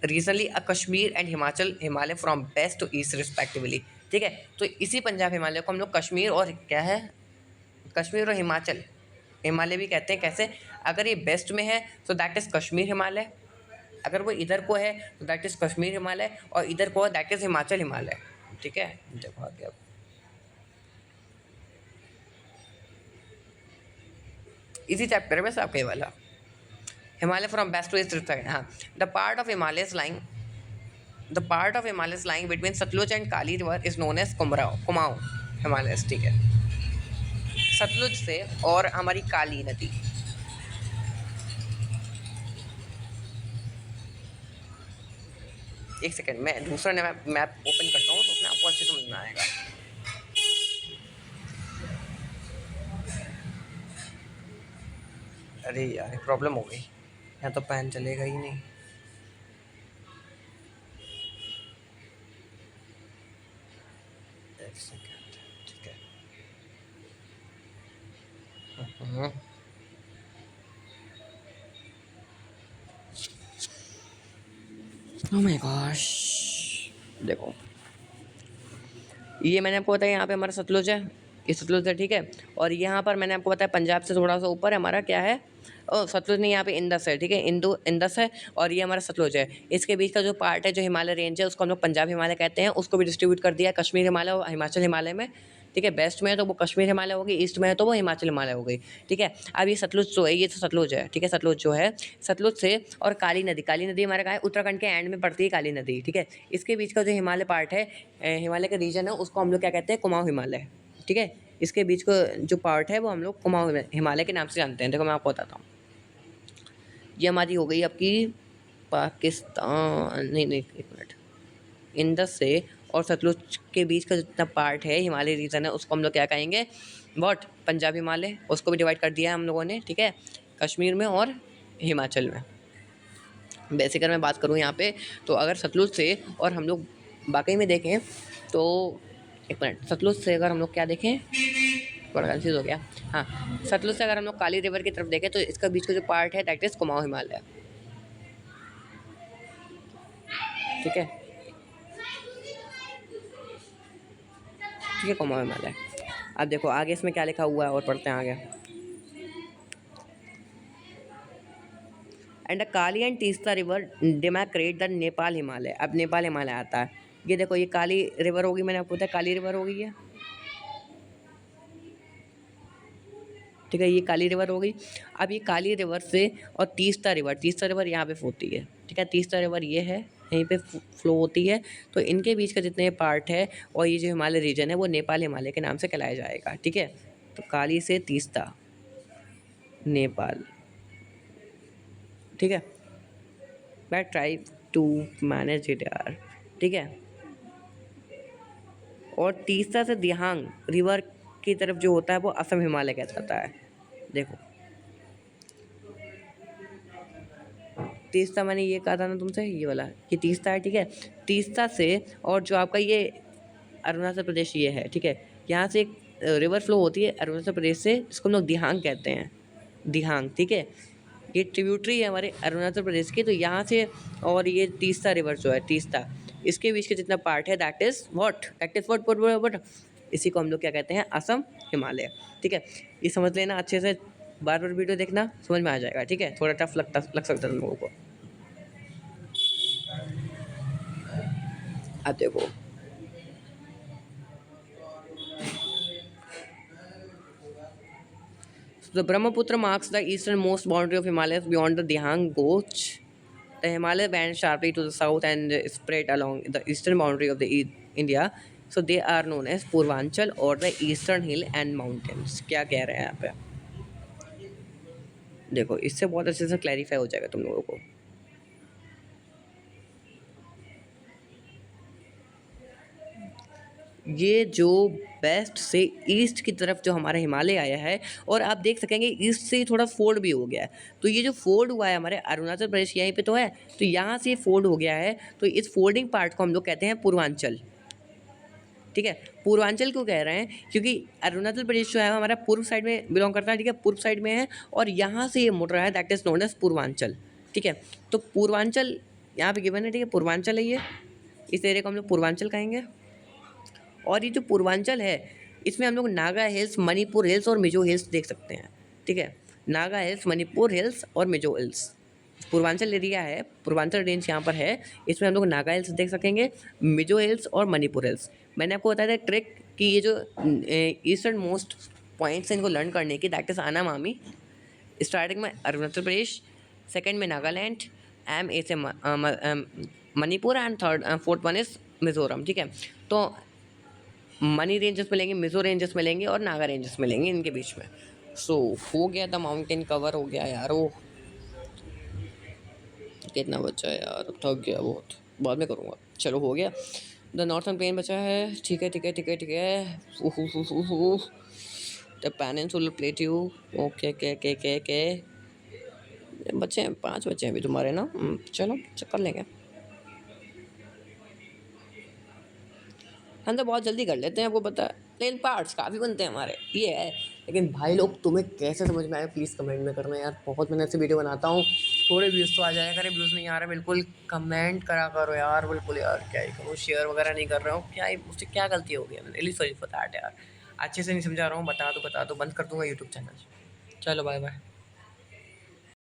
regionally a Kashmir and Himachal Himalaya from west to east respectively, ठीक है। तो इसी पंजाब हिमालय को हम लोग कश्मीर और क्या है, कश्मीर और हिमाचल हिमालय भी कहते हैं। कैसे, अगर ये वेस्ट में है तो दैट इज़ कश्मीर हिमालय, अगर वो इधर को है तो दैट इज़ कश्मीर हिमालय, और इधर को है दैट इज़ हिमाचल हिमालय, ठीक है। देखो आगे अब इसी चैप्टर है वैसे आपका ये वाला, Himalaya from west to east respect. हाँ, the part of Himalaya lying between Satluj and Kali river is known as Kumaon Himalaya, ठीक है। सतलुज से और हमारी काली नदी, एक सेकेंड मैं दूसरा मैप ओपन करता हूँ तो उसमें आपको अच्छे समझ में आएगा। अरे यार प्रॉब्लम हो गई, यहाँ तो पेन चलेगा ही नहीं। एक सेकेंड, ठीक है। ओह माय गॉश, देखो ये मैंने आपको बताया यहाँ पे हमारा सतलुज है, ये सतलुज है, ठीक है। और यहाँ पर मैंने आपको बताया पंजाब से थोड़ा सा ऊपर है हमारा क्या है, सतलुज नहीं, यहाँ पे इंदस है, ठीक है, इंदस है और ये हमारा सतलुज है। इसके बीच का जो पार्ट है जो हिमालय रेंज है उसको हम लोग पंजाब हिमालय कहते हैं, उसको भी डिस्ट्रीब्यूट कर दिया कश्मीर हिमालय और हिमाचल हिमालय में, ठीक है। वेस्ट में है तो वो कश्मीर हिमालय हो गई, ईस्ट में है तो वो हिमाचल हिमालय हो गई, ठीक है। अब ये सतलुज जो है, ये तो सतलुज है, ठीक है। सतलुज जो है, सतलुज से और काली नदी हमारे कहाँ है, उत्तराखंड के एंड में पड़ती है काली नदी, ठीक है। इसके बीच का जो हिमालय पार्ट है, हिमालय का रीजन है, उसको हम लोग क्या कहते हैं, कुमाऊं हिमालय, ठीक है। इसके बीच का जो पार्ट है वो हम लोग कुमाऊं हिमालय के नाम से जानते हैं। देखो मैं आपको बताता हूँ, ये हमारी हो गई आपकी पाकिस्तान, नहीं नहीं एक मिनट, इंडस से और सतलुज के बीच का जितना पार्ट है, हिमालय रीजन है, उसको हम लोग क्या कहेंगे, वॉट, पंजाब हिमालय, उसको भी डिवाइड कर दिया है हम लोगों ने, ठीक है, कश्मीर में और हिमाचल में। बेसिक अगर मैं बात करूँ यहाँ पे, तो अगर सतलुज से और हम लोग वाकई में देखें तो, एक मिनट, सतलुज से अगर हम लोग क्या देखें, थोड़ा कंफ्यूज हो गया, हाँ, सतलुज से अगर हम लोग काली रिवर की तरफ देखें तो इसका बीच का जो पार्ट है दैट इज़ कुमाऊं हिमालय, ठीक है, ठीक है, कुमाऊं हिमालय। अब देखो आगे इसमें क्या लिखा हुआ है और पढ़ते हैं आगे। And the Kali and Teesta river demarcate the Nepal Himalaya. अब नेपाल हिमालय आता है, ये देखो ये काली रिवर होगी, मैंने आपको बताया काली रिवर होगी ये, ठीक है, ये काली रिवर हो गई। अब ये काली रिवर से और तीस्ता रिवर यहाँ पे होती है, ठीक है, तीस्ता रिवर ये है, यहीं पे फ्लो होती है। तो इनके बीच का जितने पार्ट है और ये जो हिमालय रीजन है वो नेपाल हिमालय के नाम से कहलाया जाएगा, ठीक है। तो काली से तीस्ता नेपाल, ठीक है। मैं ट्राई टू मैनेज इट यार, ठीक है। और तीस्ता से दिहांग रिवर की तरफ जो होता है वो असम हिमालय कहलाता है। देखो तीस्ता मैंने ये कहा था ना तुमसे, ये वाला कि तीस्ता है, ठीक है। तीस्ता से और जो आपका ये अरुणाचल प्रदेश ये है, ठीक है, यहाँ से एक रिवर फ्लो होती है अरुणाचल प्रदेश से, जिसको हम लोग दिहांग कहते हैं, दिहांग, ठीक है। ये ट्रिब्यूटरी है हमारे अरुणाचल प्रदेश की, तो यहाँ से और ये तीस्ता रिवर जो है, तीस्ता, इसके बीच का जितना पार्ट है दैट इज़ व्हाट, इसी को हम लोग क्या कहते हैं, असम हिमालय, ठीक है। ये समझ लेना अच्छे से, बार बार वीडियो देखना, समझ में आ जाएगा, ठीक है। थोड़ा टफ लग सकता है तुम लोगों को। अब देखो the Brahmaputra marks the easternmost boundary of Himalayas beyond the Dihang Gorge. The Himalaya bend sharply to the south and spread along the eastern boundary of the India. So they are known as Purvanchal or the Eastern Hill and Mountains. क्या कह रहे हैं यहाँ पे, देखो इससे बहुत अच्छे से क्लैरिफाई हो जाएगा तुम लोगों को। ये जो वेस्ट से ईस्ट की तरफ जो हमारा हिमालय आया है, और आप देख सकेंगे ईस्ट से थोड़ा फोल्ड भी हो गया है, तो ये जो फोल्ड हुआ है हमारे अरुणाचल प्रदेश यहीं पे तो है, तो यहाँ से फोल्ड हो गया है, तो इस फोल्डिंग पार्ट को हम लोग कहते हैं पूर्वांचल, ठीक है। पूर्वांचल क्यों कह रहे हैं, क्योंकि अरुणाचल प्रदेश जो है हमारा पूर्व साइड में बिलोंग करता है, ठीक है, पूर्व साइड में है, और यहाँ से ये मुड़ रहा है, that is known as Purvanchal, ठीक है। तो पूर्वांचल यहाँ पे गिवन है, ठीक है, पूर्वांचल है ये, इस एरिया को हम लोग पूर्वांचल कहेंगे। और ये जो पूर्वांचल है इसमें हम लोग नागा हिल्स, मणिपुर हिल्स और मिजो हिल्स देख सकते हैं, ठीक है। नागा हिल्स, मणिपुर हिल्स और मिजो हिल्स पूर्वांचल एरिया है, पूर्वांचल रेंज यहाँ पर है, इसमें हम लोग नागा हिल्स देख सकेंगे, मिजो हिल्स और मणिपुर हिल्स। मैंने आपको बताया था ट्रिक कि ये जो ईस्टर्न मोस्ट पॉइंट्स हैं इनको लर्न करने की, दैट इज़ आना मामी। स्टार्टिंग में अरुणाचल प्रदेश, सेकेंड में नागालैंड, ए से Manipur and third fourth one is Mizoram, ठीक है। तो मनी रेंजेस मिलेंगे, मिज़ो रेंजेस मिलेंगे और नागा रेंजेस मिलेंगे इनके बीच में। सो हो गया था, माउंटेन कवर हो गया यार। वो कितना बचा है यार, थक गया बहुत, बाद में करूँगा, चलो हो गया। द नॉर्थन प्लेन बचा है, ठीक है, ठीक है, ठीक है, ठीक है। द पेनिनसुलर प्लेट्यू, ओके के बच्चे हैं, 5 बच्चे हैं अभी तुम्हारे ना, चलो कर लेंगे, हम तो बहुत जल्दी कर लेते हैं, आपको पता है। लेकिन पार्ट्स काफ़ी बनते हैं हमारे, ये है। लेकिन भाई लोग तुम्हें कैसे समझ में आया प्लीज़ कमेंट में करना यार, बहुत मेहनत से वीडियो बनाता हूँ, थोड़े व्यूज़ तो आ जाया करें, व्यूज़ नहीं आ रहे बिल्कुल कमेंट करा करो यार, बिल्कुल यार, क्या ही करूँ, शेयर वगैरह नहीं कर रहा हूँ, क्या ही मुझसे क्या गलती हो गई है, रियली सॉरी फॉर दैट यार, अच्छे से नहीं समझा रहा हूँ, बता दो, बंद कर दूँगा यूट्यूब चैनल। चलो बाय बाय।